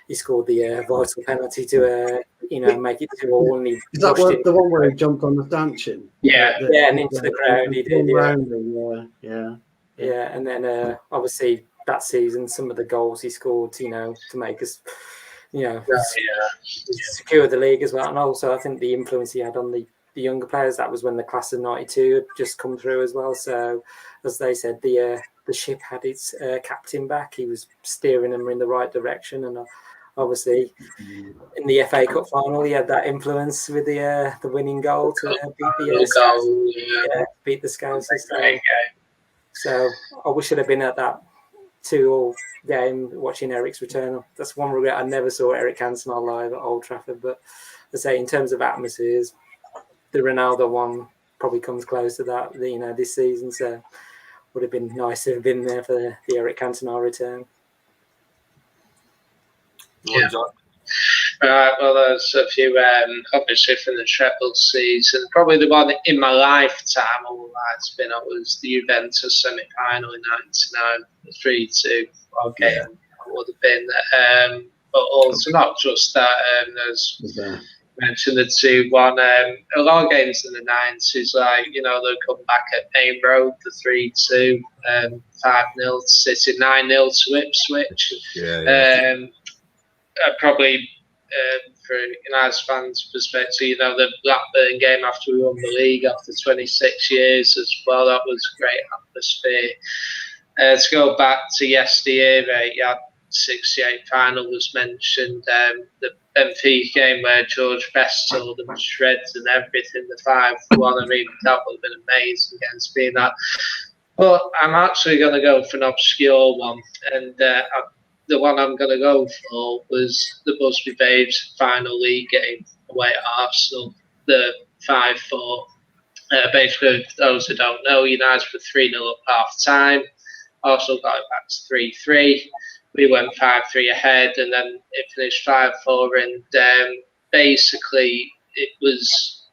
he scored the vital penalty to make it 2-2. And he Is that the one where he jumped on the stanchion? Yeah. And into the crowd he did. Yeah, and then obviously that season, some of the goals he scored, to make us, secure the league as well. And also, I think the influence he had on the younger players, that was when the class of '92 had just come through as well. So, as they said, the ship had its captain back. He was steering them in the right direction, and obviously in the FA Cup final, he had that influence with the winning goal to beat the Scouts. So I wish I'd have been at that 2-2 game watching Eric's return. That's one regret. I never saw Eric Cantona live at Old Trafford. But I say, in terms of atmospheres, the Ronaldo one probably comes close to that, this season. So would have been nice to have been there for the Eric Cantona return. Yeah. Well, there's a few, obviously, from the treble season. Probably the one in my lifetime, all that's been up, was the Juventus semi-final in '99, the 3-2 game. Would have been, but also not just that. As mentioned, the 2-1. A lot of games in the '90s, they'll come back at Main Road, the 3-2, 5-0 to City, 9-0 to Ipswich. Probably. For United fans' perspective, the Blackburn game after we won the league after 26 years as well, that was a great atmosphere. To go back to yesteryear, the 68 final was mentioned, the Benfica game where George Best tore them to shreds and everything, the 5-1, I mean, that would have been amazing against being that. But I'm actually going to go for an obscure one, and the one I'm going to go for was the Busby Babes final league game away at Arsenal, the 5-4. Basically, those who don't know, United were 3-0 up half-time. Arsenal got it back to 3-3. We went 5-3 ahead, and then it finished 5-4. And basically, it was,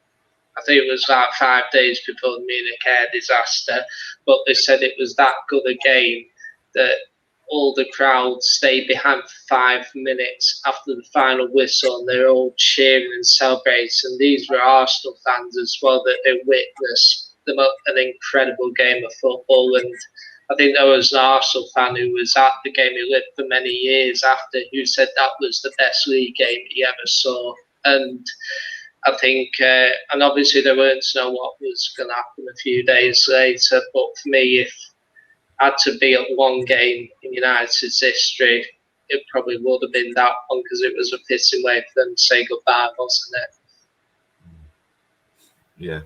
I think it was like 5 days before the Munich air disaster, but they said it was that good a game that all the crowd stayed behind for 5 minutes after the final whistle, and they're all cheering and celebrating. And these were Arsenal fans as well, that they witnessed an incredible game of football. And I think there was an Arsenal fan who was at the game, who lived for many years after, who said that was the best league game he ever saw. And I think, and obviously they weren't to know what was going to happen a few days later, but for me, if had to be at one game in United's history, it probably would have been that one, because it was a fitting way for them to say goodbye, wasn't it? Yeah,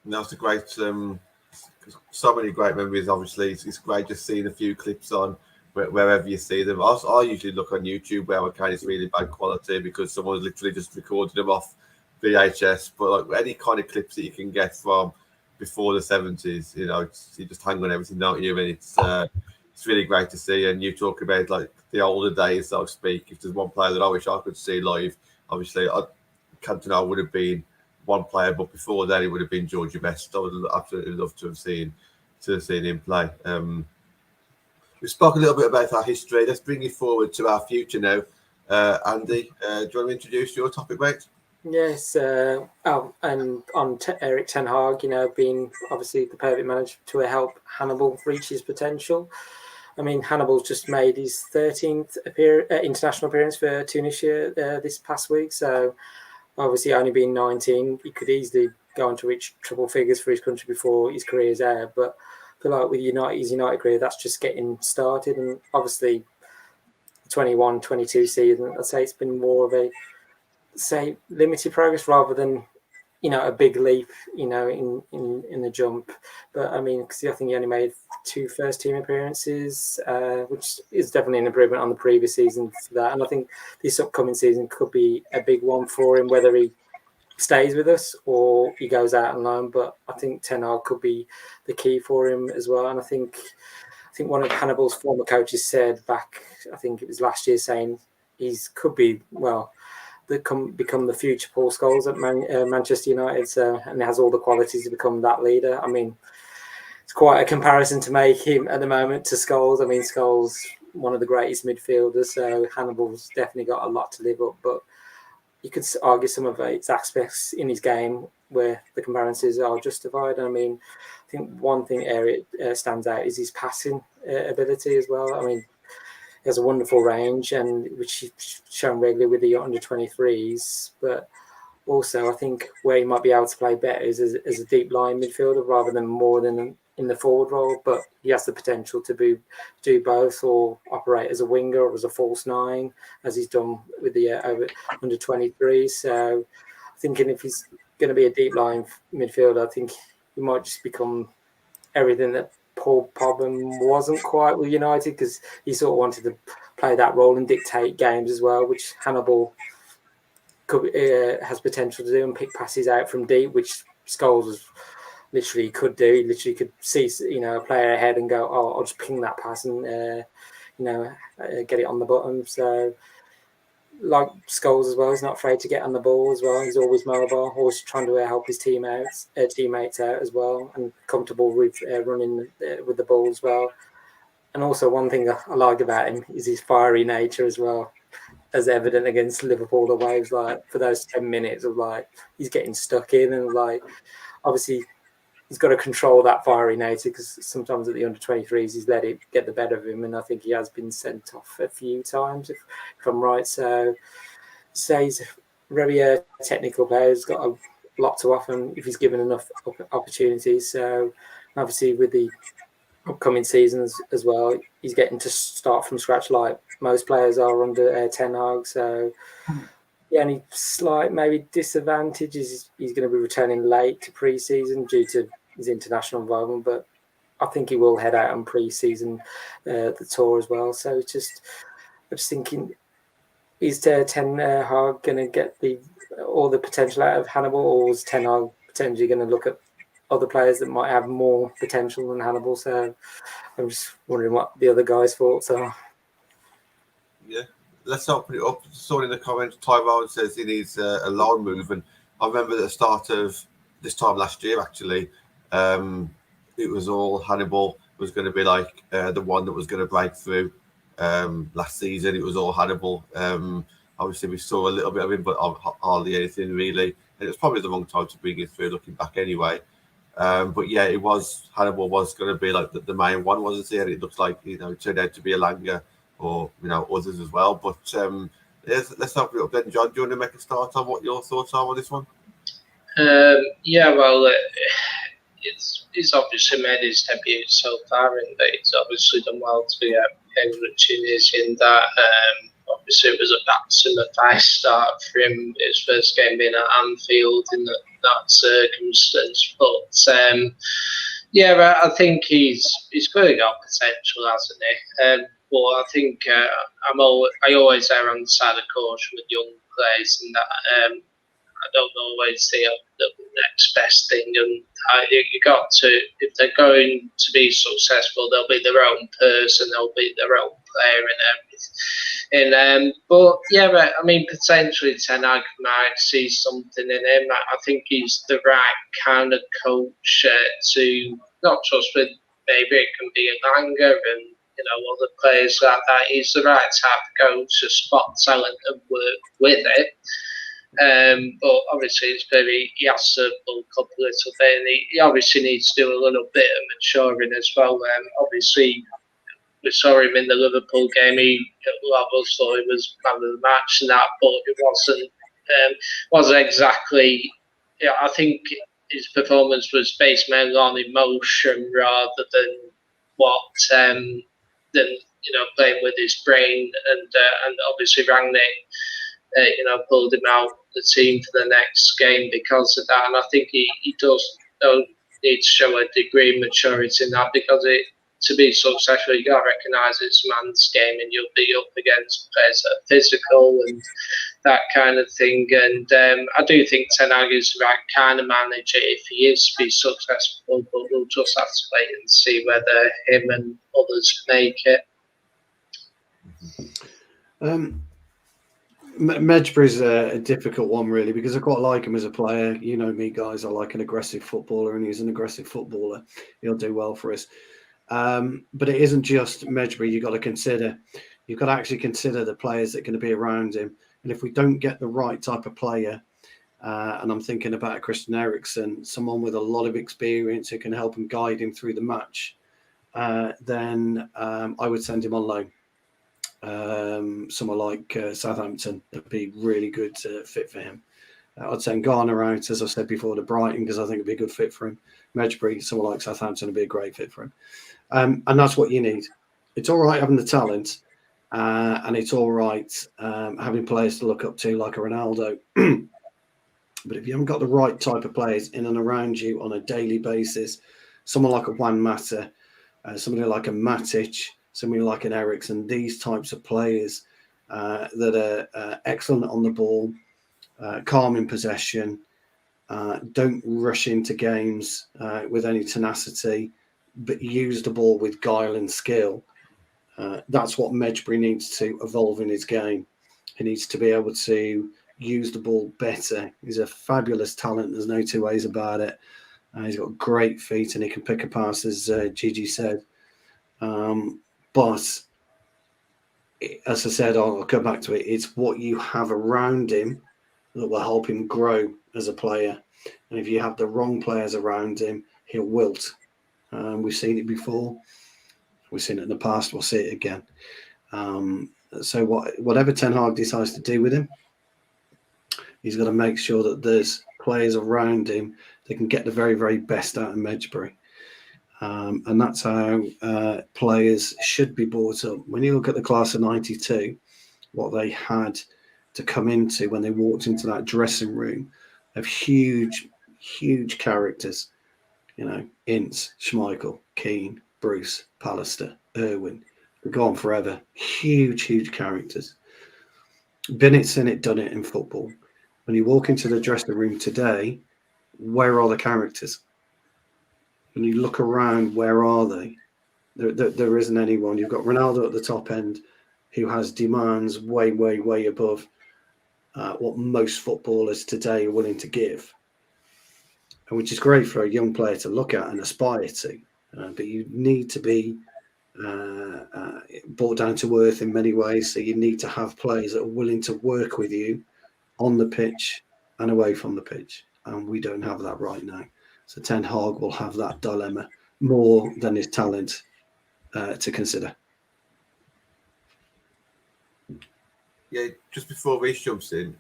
and that's a great, so many great memories. Obviously, it's great just seeing a few clips on wherever you see them. I usually look on YouTube where I can. It's really bad quality because someone's literally just recorded them off VHS. But like any kind of clips that you can get from before the 70s, you just hang on everything, don't you? And it's really great to see. And you talk about like the older days, so to speak. If there's one player that I wish I could see live, obviously Cantona would have been one player, but before that it would have been George Best. I would absolutely love to have seen him play. We spoke a little bit about our history. Let's bring it forward to our future now. Andy, do you want to introduce your topic, mate? Yes, and on Eric Ten Hag, being obviously the perfect manager to help Hannibal reach his potential. I mean, Hannibal's just made his 13th international appearance for Tunisia this past week. So obviously, only being 19, he could easily go on to reach triple figures for his country before his career's out. But I feel like with his United career, that's just getting started. And obviously, 21-22 season, I'd say it's been more of a limited progress rather than a big leap, in the jump. But I mean, because I think he only made 2 first-team appearances, which is definitely an improvement on the previous season for that. And I think this upcoming season could be a big one for him, whether he stays with us or he goes out on loan. But I think Ten Hag could be the key for him as well. And I think one of Hannibal's former coaches said back, I think it was last year, saying could be, become the future Paul Scholes at Manchester United, and has all the qualities to become that leader. I mean, it's quite a comparison to make him at the moment to Scholes. I mean, Scholes, one of the greatest midfielders, so Hannibal's definitely got a lot to live up. But you could argue some of its aspects in his game where the comparisons are justified. I mean, I think one thing area stands out is his passing ability as well. I mean, he has a wonderful range, and which he's shown regularly with the under 23s. But also, I think where he might be able to play better is as a deep line midfielder rather than more than in the forward role. But he has the potential to do both, or operate as a winger or as a false nine, as he's done with the under 23s. So, thinking if he's going to be a deep line midfielder, I think he might just become everything that Paul Pogba wasn't quite with United, because he sort of wanted to play that role and dictate games as well, which Hannibal has potential to do, and pick passes out from deep, which Scholes literally could do. He literally could see a player ahead and go, "Oh, I'll just ping that pass and get it on the button." So, like Scholes as well, he's not afraid to get on the ball as well. He's always mobile, always trying to help his teammates out as well, and comfortable with running with the ball as well. And also, one thing I like about him is his fiery nature as well, as evident against Liverpool. The waves, like for those 10 minutes of he's getting stuck in, and obviously he's got to control that fiery nature, because sometimes at the under 23s he's let it get the better of him, and I think he has been sent off a few times if I'm right. So he's a very technical player. He's got a lot to offer if he's given enough opportunities. So obviously with the upcoming seasons as well, he's getting to start from scratch like most players are under Ten Hag. So the only slight maybe disadvantage is he's going to be returning late to pre-season due to his international involvement, but I think he will head out on pre-season the tour as well. So I'm just thinking, is Ten Hag going to get all the potential out of Hannibal, or is Ten Hag potentially going to look at other players that might have more potential than Hannibal? So I'm just wondering what the other guys' thoughts are. Yeah, let's open it up. Someone in the comments, Tyrone says he needs a loan move, and I remember at the start of this time last year, actually, it was all Hannibal was going to be the one that was going to break through. Last season, it was all Hannibal. Obviously, we saw a little bit of him, but hardly anything really. And it was probably the wrong time to bring it through, looking back anyway. But yeah, Hannibal was going to be the main one, wasn't he? And it looks like it turned out to be Elanga, or others as well. But let's open it up then. John, do you want to make a start on what your thoughts are on this one? He's obviously made his debut so far, and he's obviously done well to be a Tunisian. That obviously it was a baptism of fire start for him. His first game being at Anfield in that circumstance, but I think he's clearly got potential, hasn't he? But I think I always err on the side of caution with young players, and that I don't always see the next best thing. And you got to, if they're going to be successful, they'll be their own person, they'll be their own player and everything. But I mean, potentially Ten Hag might see something in him. I think he's the right kind of coach to, not just with, maybe it can be Elanga and other players like that. He's the right type of coach to spot talent and work with it. But obviously, he has to bulk up a little bit, and he obviously needs to do a little bit of maturing as well. Obviously, we saw him in the Liverpool game. A lot of us thought he was man of the match and that, but it wasn't exactly. I think his performance was based mainly on emotion rather than playing with his brain. And obviously Rangnick pulled him out the team for the next game because of that. And I think he does need to show a degree of maturity in that, because to be successful, you got to recognise it's a man's game, and you'll be up against players that are physical and that kind of thing. And I do think Ten Hag is the right kind of manager if he is to be successful, but we'll just have to wait and see whether him and others make it. Medjbury's a difficult one, really, because I quite like him as a player. You know me, guys. I like an aggressive footballer, and he's an aggressive footballer. He'll do well for us. But it isn't just Medjbury you've got to consider. You've got to actually consider the players that are going to be around him. And if we don't get the right type of player, and I'm thinking about Christian Eriksen, someone with a lot of experience who can help and guide him through the match, then I would send him on loan. Someone like Southampton would be really good fit for him. I'd send Garner out, as I said before, to Brighton, because I think it'd be a good fit for him. Medjbury, someone like Southampton would be a great fit for him. And that's what you need. It's all right having the talent, and it's all right having players to look up to like a Ronaldo. But if you haven't got the right type of players in and around you on a daily basis, someone like a Juan Mata, somebody like a Matic, somebody like an Eriksen, these types of players that are excellent on the ball, calm in possession, don't rush into games with any tenacity, but use the ball with guile and skill. That's what Medjbury needs to evolve in his game. He needs to be able to use the ball better. He's a fabulous talent. There's no two ways about it. He's got great feet and he can pick a pass, as Gigi said. But as I said, I'll come back to it. It's what you have around him that will help him grow as a player. And if you have the wrong players around him, he'll wilt. We've seen it before. We've seen it in the past. We'll see it again. So whatever Ten Hag decides to do with him, he's got to make sure that there's players around him that can get the very, very best out of Medjbury. And that's how players should be brought up. When you look at the class of 92, what they had to come into when they walked into that dressing room of huge, huge characters, Ince, Schmeichel, Keane, Bruce, Pallister, Irwin, we're gone forever. Huge, huge characters. Been it, seen it, done it in football. When you walk into the dressing room today, where are the characters? When you look around, where are they? There isn't anyone. You've got Ronaldo at the top end, who has demands way, way, way above what most footballers today are willing to give, and which is great for a young player to look at and aspire to. But you need to be brought down to earth in many ways. So you need to have players that are willing to work with you on the pitch and away from the pitch. And we don't have that right now. So Ten Hag will have that dilemma more than his talent to consider. Yeah, just before Reece jumps in,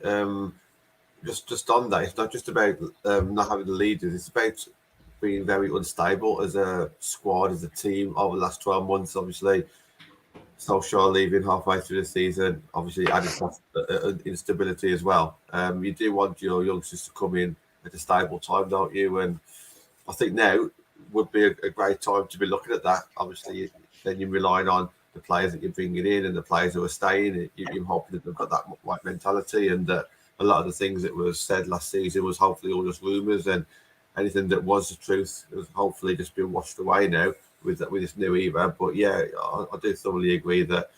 just on that, it's not just about not having the leaders, it's about being very unstable as a squad, as a team over the last 12 months. Obviously, Solskjaer leaving halfway through the season, obviously added instability as well. You do want your youngsters to come in at a stable time, don't you? And I think now would be a great time to be looking at that. Obviously, then you're relying on the players that you're bringing in and the players who are staying. You're hoping that they've got that right mentality, and that a lot of the things that was said last season was hopefully all just rumours, and anything that was the truth was hopefully just been washed away now with this new era. But yeah, I do thoroughly agree that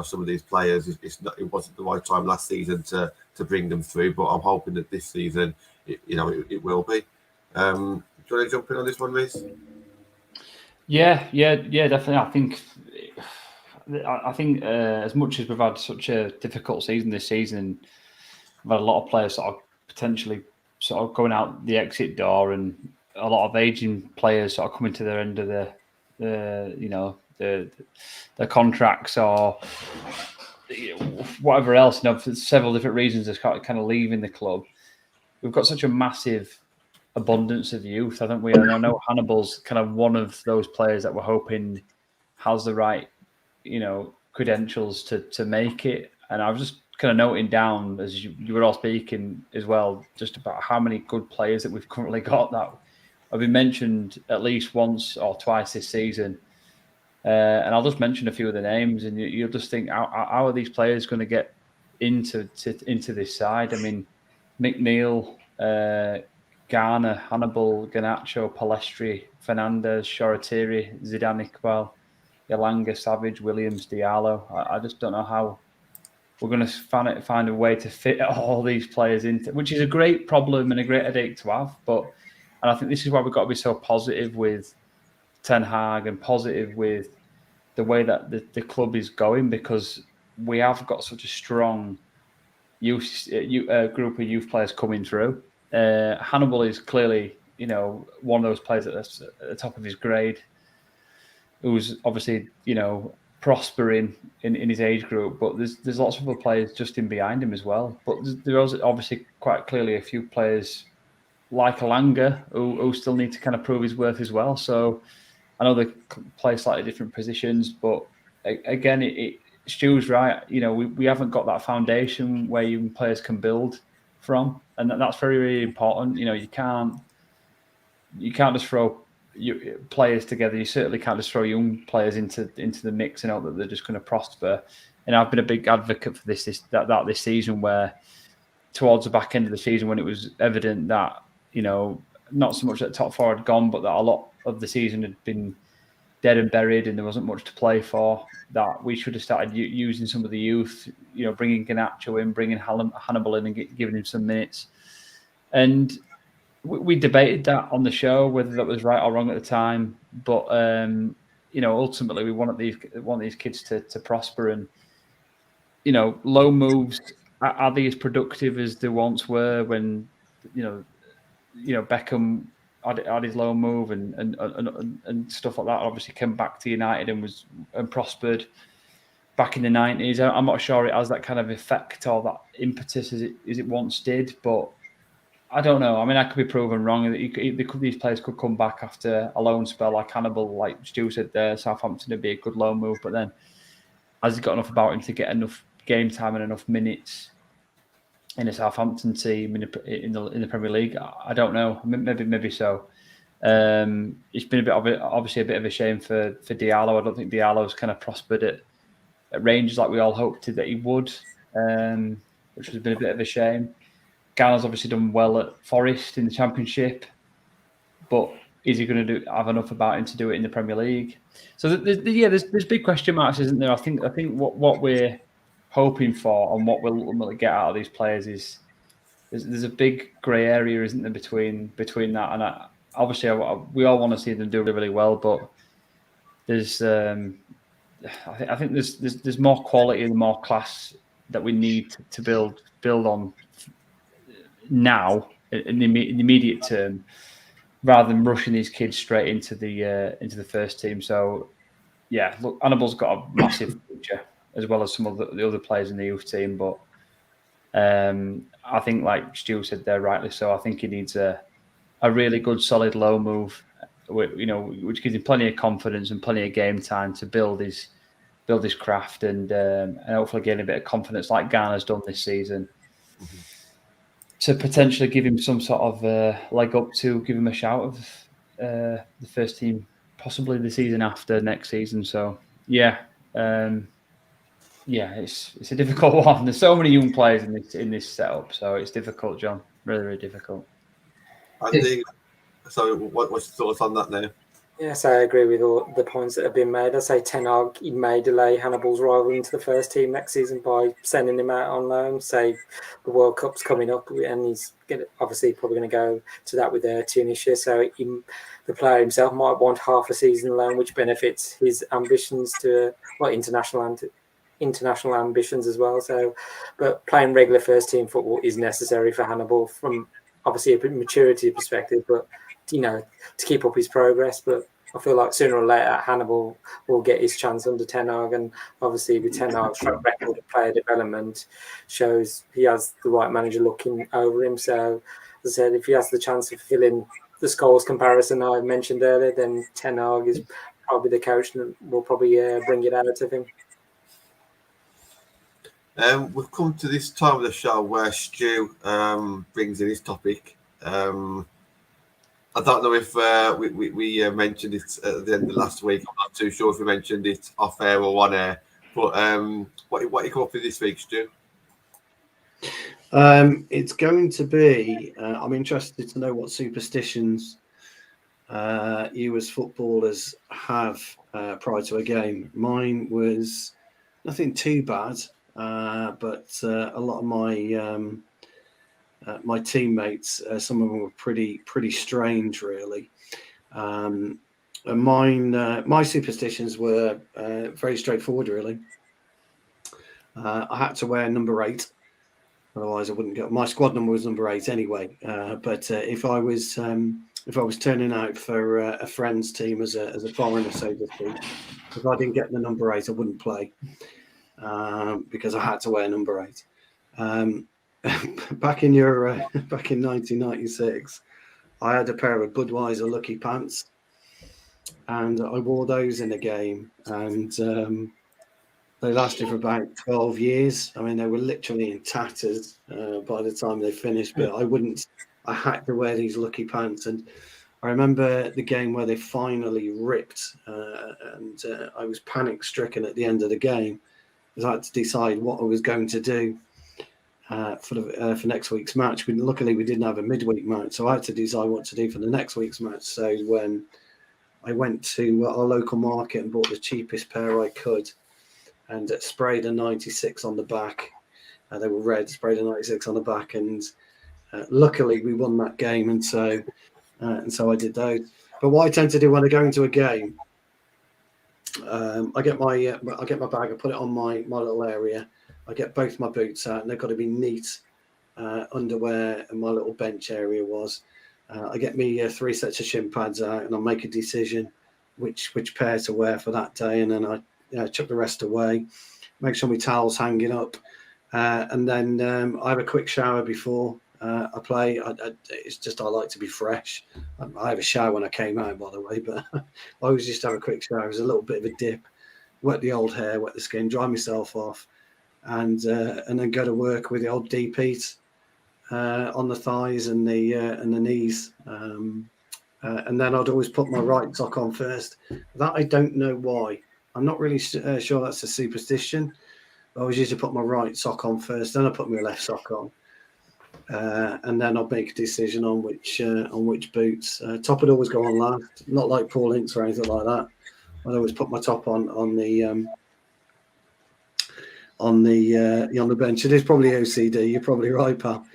some of these players, it wasn't the right time last season to bring them through. But I'm hoping that this season, it will be. Do you want to jump in on this one, Reece? Yeah, definitely. I think as much as we've had such a difficult season this season, we've had a lot of players sort of potentially sort of going out the exit door, and a lot of aging players sort of coming to their end of their contracts or whatever else. For several different reasons, they're kind of leaving the club. We've got such a massive abundance of youth. I think I know Hannibal's kind of one of those players that we're hoping has the right, credentials to make it. And I was just kind of noting down as you were all speaking as well, just about how many good players that we've currently got that have been mentioned at least once or twice this season. And I'll just mention a few of the names, and you'll just think, how are these players going to get into this side? I mean, McNeil, Garner, Hannibal, Garnacho, Palestri, Fernandez, Shoretiri, Zidane Iqbal, Elanga, Savage, Williams, Diallo. I just don't know how we're going to find a way to fit all these players into, which is a great problem and a great headache to have. And I think this is why we've got to be so positive with Ten Hag and positive with the way that the club is going, because we have got such a strong group of youth players coming through. Hannibal is clearly, one of those players at the top of his grade, who's obviously, prospering in his age group, but there's lots of other players just in behind him as well. But there's obviously quite clearly a few players like Elanga who still need to kind of prove his worth as well. So I know they play slightly different positions, but again, Stu's right. We haven't got that foundation where young players can build from, and that's very, really important. You can't just throw players together. You certainly can't just throw young players into the mix and hope that they're just going to prosper. And I've been a big advocate for this season, where towards the back end of the season, when it was evident that not so much that top four had gone, but that a lot of the season had been dead and buried and there wasn't much to play for, that we should have started using some of the youth, bringing Garnacho in, bringing Hannibal in and giving him some minutes. And we debated that on the show, whether that was right or wrong at the time. But, ultimately we want these kids to prosper. And, low moves, are they as productive as they once were when, Beckham had his low move and stuff like that? Obviously came back to United and prospered back in the 90s. I'm not sure it has that kind of effect or that impetus as it once did, but I don't know. I mean, I could be proven wrong. These players could come back after a loan spell like Hannibal, like Stu said there. Southampton would be a good loan move, but then has he got enough about him to get enough game time and enough minutes in a Southampton team in the Premier League? I don't know. Maybe so. It's been obviously a bit of a shame for Diallo. I don't think Diallo's kind of prospered at Rangers like we all hoped that he would, which has been a bit of a shame. Garner's obviously done well at Forest in the Championship, but is he going to have enough about him to do it in the Premier League? So there's big question marks, isn't there? I think what we're hoping for and what we'll ultimately get out of these players is there's a big grey area, isn't there, between that, and obviously we all want to see them do really, really well, but there's I think there's more quality and more class that we need to build on now in the immediate term, rather than rushing these kids straight into the first team. So yeah, look, Hannibal's got a massive future, as well as some of the other players in the youth team. But I think, like Stu said there, rightly so, I think he needs a really good, solid low move, which gives him plenty of confidence and plenty of game time to build his craft and hopefully gain a bit of confidence, like Garner's done this season, to potentially give him some sort of leg up to give him a shout of the first team, possibly the season after next season. So yeah. It's a difficult one. There's so many young players in this setup, so it's difficult, John. Really, really difficult. Andy, so what's your thoughts on that now? Yes, I agree with all the points that have been made. I say Ten Hag, he may delay Hannibal's arrival into the first team next season by sending him out on loan. Say the World Cup's coming up, and he's obviously probably going to go to that with Tunisia. So the player himself might want half a season loan, which benefits his ambitions to international ambitions as well. So, but playing regular first team football is necessary for Hannibal from obviously a maturity perspective, but to keep up his progress. But I feel like sooner or later Hannibal will get his chance under Ten Hag, and obviously with Ten Hag's track record of player development shows he has the right manager looking over him. So as I said, if he has the chance of filling the Scholes comparison I mentioned earlier, then Ten Hag is probably the coach and will probably bring it out of him. We've come to this time of the show where Stu brings in his topic. I don't know if we mentioned it at the end of last week. I'm not too sure if we mentioned it off air or on air. But what you come up with this week, Stu? It's going to be. I'm interested to know what superstitions you as footballers have prior to a game. Mine was nothing too bad, but a lot of my my teammates, some of them were pretty strange, really. And my superstitions were very straightforward, really. I had to wear number 8, otherwise I wouldn't get. My squad number was number 8 anyway. But if I was turning out for a friend's team as a foreigner, so to speak, if I didn't get the number 8, I wouldn't play because I had to wear number 8. Back in 1996, I had a pair of Budweiser Lucky Pants, and I wore those in a game, and they lasted for about 12 years. I mean, they were literally in tatters by the time they finished, but I had to wear these Lucky Pants. And I remember the game where they finally ripped, and I was panic stricken at the end of the game because I had to decide what I was going to do for next week's match. Luckily, we didn't have a midweek match, so I had to decide what to do for the next week's match. So when I went to our local market and bought the cheapest pair I could, and sprayed a 96 on the back. They were red, sprayed a 96 on the back, and luckily we won that game. And so I did those. But what I tend to do when I go into a game, I get my bag, I put it on my little area. I get both my boots out, and they've got to be neat underwear, and my little bench area was. I get me 3 sets of shin pads out, and I'll make a decision which pair to wear for that day, and then I chuck the rest away, make sure my towel's hanging up, and then I have a quick shower before I play. It's just I like to be fresh. I have a shower when I came out, by the way, but I always just have a quick shower. There's a little bit of a dip, wet the old hair, wet the skin, dry myself off, and then go to work with the old deep heat on the thighs and the knees. And then I'd always put my right sock on first. That I don't know why. I'm not really sure that's a superstition. I always used to put my right sock on first, then I put my left sock on, and then I'd make a decision on which boots. Top would always go on last, not like Paul Ince or anything like that. I'd always put my top on the bench. It is probably OCD. You're probably right, pal.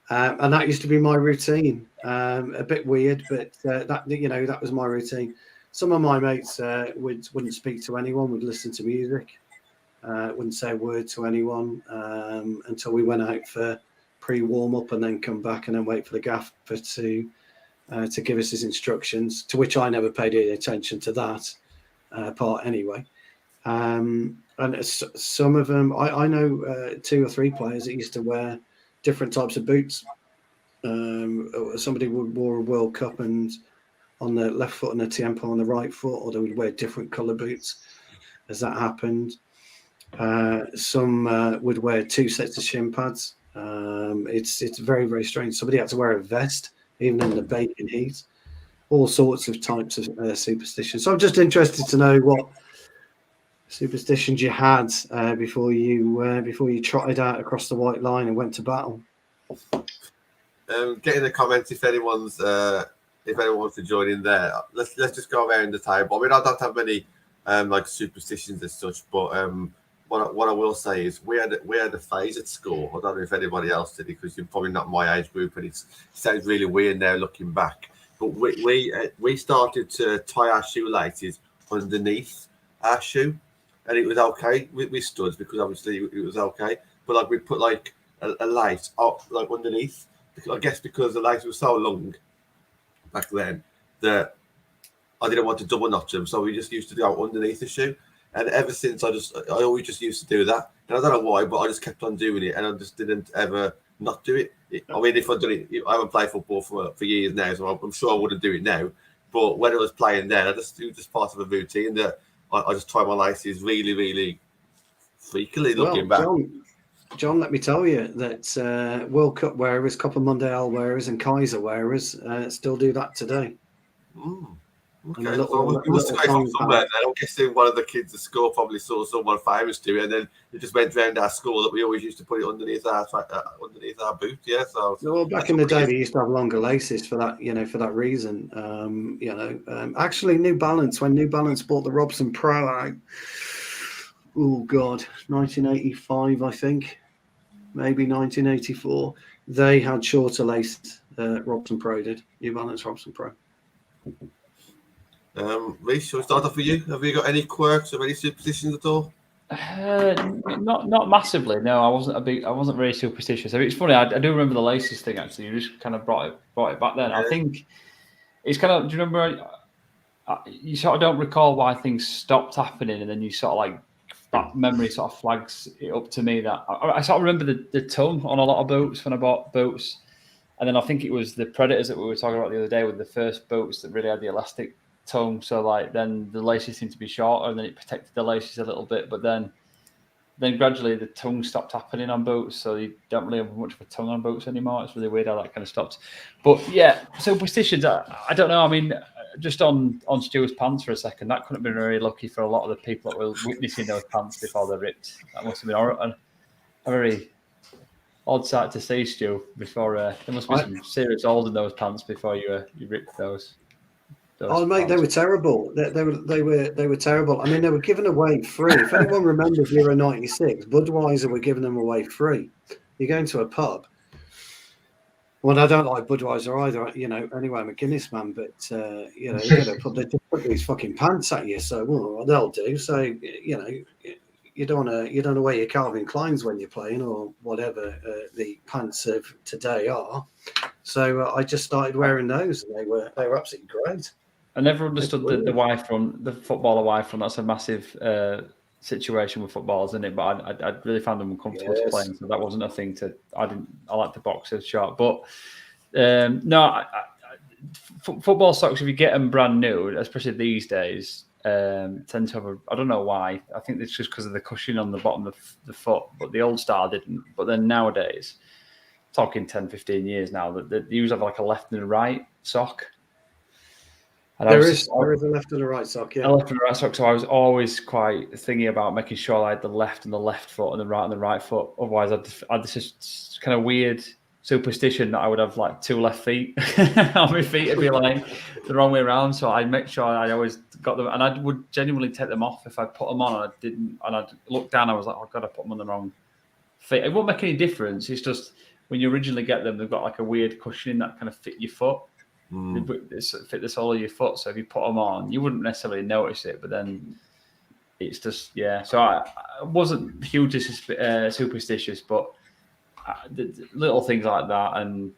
And that used to be my routine. A bit weird, but that was my routine. Some of my mates wouldn't speak to anyone, would listen to music, wouldn't say a word to anyone until we went out for pre-warm-up and then come back and then wait for the gaffer to give us his instructions, to which I never paid any attention to that part anyway. And some of them, I know 2 or 3 players that used to wear different types of boots. Somebody wore a World Cup and on the left foot and a tempo on the right foot, or they would wear different colour boots as that happened. Some would wear 2 sets of shin pads. It's very, very strange. Somebody had to wear a vest, even in the baking heat. All sorts of types of superstitions. So I'm just interested to know what superstitions you had before you trotted out across the white line and went to battle. Get in the comments if anyone wants to join in there. Let's just go around the table. I mean, I don't have many like superstitions as such, but what I will say is we had a phase at school. I don't know if anybody else did it, because you're probably not my age group, and it sounds really weird now looking back. But we started to tie our shoelaces underneath our shoe, and it was okay. We stood because obviously it was okay, but like we put like a lace up like underneath. I guess because the lace was so long back then that I didn't want to double notch them, so we just used to go underneath the shoe. And ever since, I always just used to do that. And I don't know why, but I just kept on doing it, and I just didn't ever not do it. I mean, if I'd done it, I haven't played football for years now, so I'm sure I wouldn't do it now. But when I was playing then, it was just part of a routine that I just tie my laces really, really freakily looking back. John, let me tell you that World Cup wearers, Copa Mundial wearers, and Kaiser wearers still do that today. Okay, And a little, so we must little have from tongue somewhere. pad. Then I'm guessing one of the kids at school probably saw someone famous do it, and then it just went round our school that we always used to put it underneath our boot. Yeah, so Well, back in the day, they used to have longer laces for that, for that reason. Actually, New Balance, when New Balance bought the Robson Pro out, oh God, 1985, I think, maybe 1984, they had shorter laces. Robson Pro did. New Balance Robson Pro. Reece, shall we start off with you? Have you got any quirks or any superstitions at all? Not massively. No, I wasn't very superstitious. I mean, it's funny. I do remember the laces thing. Actually, you just kind of brought it back then. Yeah. I think it's kind of. Do you remember? You sort of don't recall why things stopped happening, and then you sort of like that memory sort of flags it up to me that I sort of remember the tongue on a lot of boots when I bought boots, and then I think it was the Predators that we were talking about the other day with the first boots that really had the elastic tongue, so like then the laces seemed to be shorter and then it protected the laces a little bit, but then gradually the tongue stopped happening on boots, so you don't really have much of a tongue on boots anymore. It's really weird how that kind of stopped. But yeah, superstitions, I don't know. I mean, just on Stuart's pants for a second, that couldn't have been very lucky for a lot of the people that were witnessing those pants before they ripped. That must have been a very odd sight to see, Stu, before there must be some serious holes in those pants before you ripped those. Oh mate, they were terrible. They were terrible. I mean, they were given away free. If anyone remembers Euro '96, Budweiser were giving them away free. You're going to a pub. Well, I don't like Budweiser either. Anyway, I'm a Guinness man, but you go to a pub, they just put these fucking pants at you. So, well, they'll do. So, you don't want to wear your Calvin Kleins when you're playing or whatever the pants of today are. So I just started wearing those, and they were absolutely great. I never understood the Y front, the footballer Y front. That's a massive situation with footballers, isn't it? But I really found them uncomfortable to playing, so that wasn't a thing I like the boxers short, but no. Football socks, if you get them brand new, especially these days, tend to have I don't know why. I think it's just because of the cushion on the bottom of the foot, but the old style didn't. But then nowadays, talking 10, 15 years now, that they usually have like a left and a right sock. And there is a left and a right sock, yeah. A left and a right sock. So I was always quite thingy about making sure I had the left and the left foot and the right and the right foot. Otherwise, I'd this kind of weird superstition that I would have like two left feet on my feet. It'd be like the wrong way around. So I'd make sure I always got them, and I would genuinely take them off if I put them on and I didn't. And I'd look down, I was like, oh God, I put them on the wrong feet. It won't make any difference. It's just when you originally get them, they've got like a weird cushioning that kind of fit your foot. Fit the sole of your foot, so if you put them on, you wouldn't necessarily notice it, but then it's just so I wasn't hugely superstitious, but the little things like that, and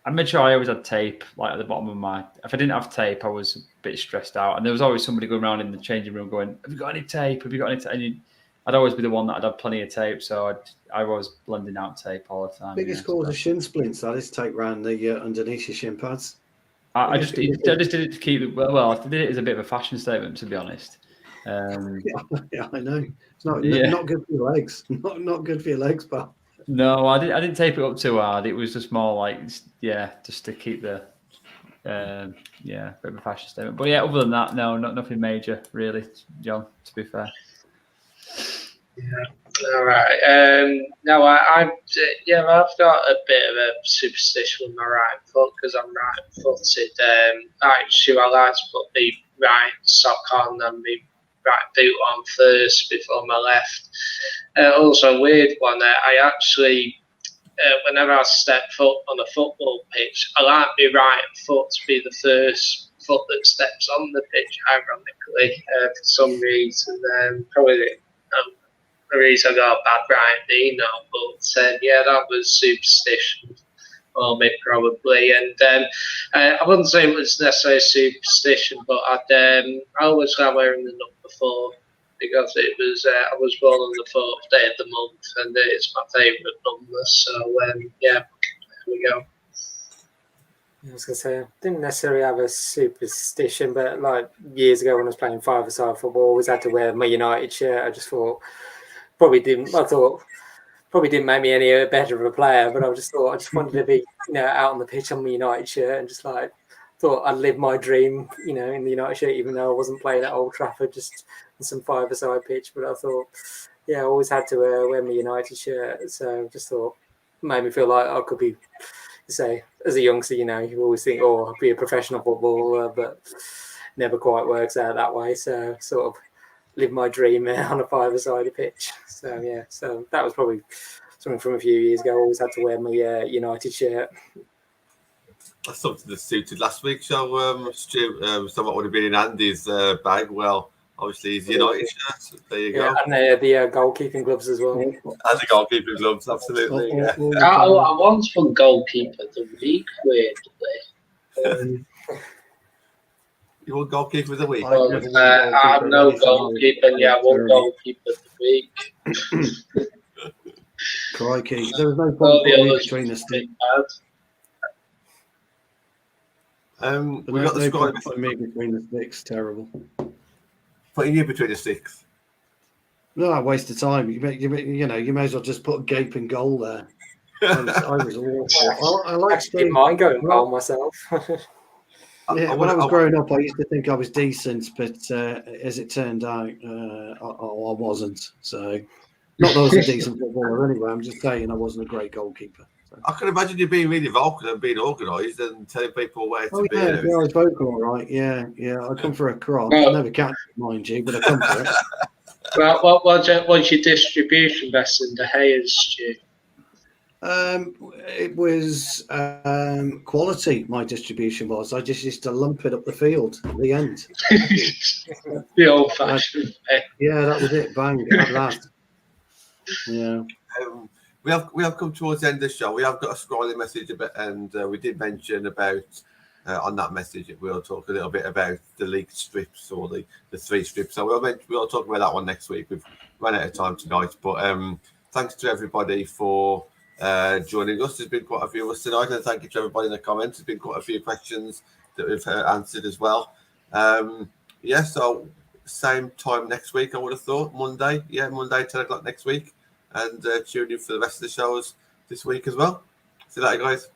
I made sure I always had tape like at the bottom of my. If I didn't have tape, I was a bit stressed out, and there was always somebody going around in the changing room going, "Have you got any tape? Have you got any tape?" And I'd always be the one that I'd have plenty of tape, so I was blending out tape all the time. Biggest cause of shin splints, that is tape around the underneath your shin pads. I just did it to keep it. Well, I did it as a bit of a fashion statement, to be honest. Yeah, I know. It's not good for your legs. Not good for your legs, pal. No, I didn't tape it up too hard. It was just more like, just to keep the, bit of a fashion statement. But yeah, other than that, no, nothing major really, John. To be fair. Yeah. All right. No, I've got a bit of a superstition with my right foot because I'm right-footed. Actually, I like to put the right sock on and my right boot on first before my left. Also, a weird one. I actually, whenever I step foot on a football pitch, I like my right foot to be the first foot that steps on the pitch. Ironically, for some reason, probably. The reason I got a bad right knee now, but that was superstition for me probably, and I wouldn't say it was necessarily superstition, but I always like wearing the number 4 because it was I was born on the 4th day of the month, and it's my favourite number. So there we go. I was going to say, I didn't necessarily have a superstition, but like years ago when I was playing 5-a-side football, I always had to wear my United shirt. I just thought. Probably didn't. I thought probably didn't make me any better of a player, but I just thought I just wanted to be, out on the pitch on my United shirt and just like thought I'd live my dream, in the United shirt, even though I wasn't playing at Old Trafford, just on some five-a-side pitch. But I thought, I always had to wear my United shirt, so just thought made me feel like I could be, say, as a youngster, you always think, oh, I'll be a professional footballer, but never quite works out that way. So sort of live my dream on a five-a-side pitch. So that was probably something from a few years ago. I always had to wear my United shirt. That's something that suited last week's show, Stu. So what would have been in Andy's bag? Well, obviously his United shirt. There you go. And the goalkeeping gloves as well. And the goalkeeping gloves, absolutely. Yeah. I once won goalkeeper of the week, weirdly. You won goalkeeper of the week? I'm no goalkeeper, I won goalkeeper of the week. Crikey. There was no point between the sticks. We got the squad. Putting me between the sticks, terrible. Putting you between the sticks? No, waste of time. You may as well just put a gaping goal there. I was awful. I like actually mind going goal myself. When I was growing up, I used to think I was decent, but as it turned out, I wasn't. So, not that I was a decent footballer anyway. I'm just saying I wasn't a great goalkeeper. So. I can imagine you being really vocal and being organised and telling people where to be. Yeah, I was vocal, all right. Yeah. I come for a cross. I never catch it, mind you, but I come for it. Well, what's your distribution best in De Gea's, Stu? It was quality. My distribution was. I just used to lump it up the field at the end. The old-fashioned way. Yeah, that was it. Bang at last. Yeah. We have come towards the end of the show. We have got a scrolling message about, and we did mention about on that message that we'll talk a little bit about the league strips or the 3 strips. So we'll talk about that one next week. We've run out of time tonight, but thanks to everybody for joining us. There's been quite a few of us tonight, and thank you to everybody in the comments. There's been quite a few questions that we've answered as well. So same time next week, I would have thought. Monday, 10 o'clock next week. And tune in for the rest of the shows this week as well. See you later, guys.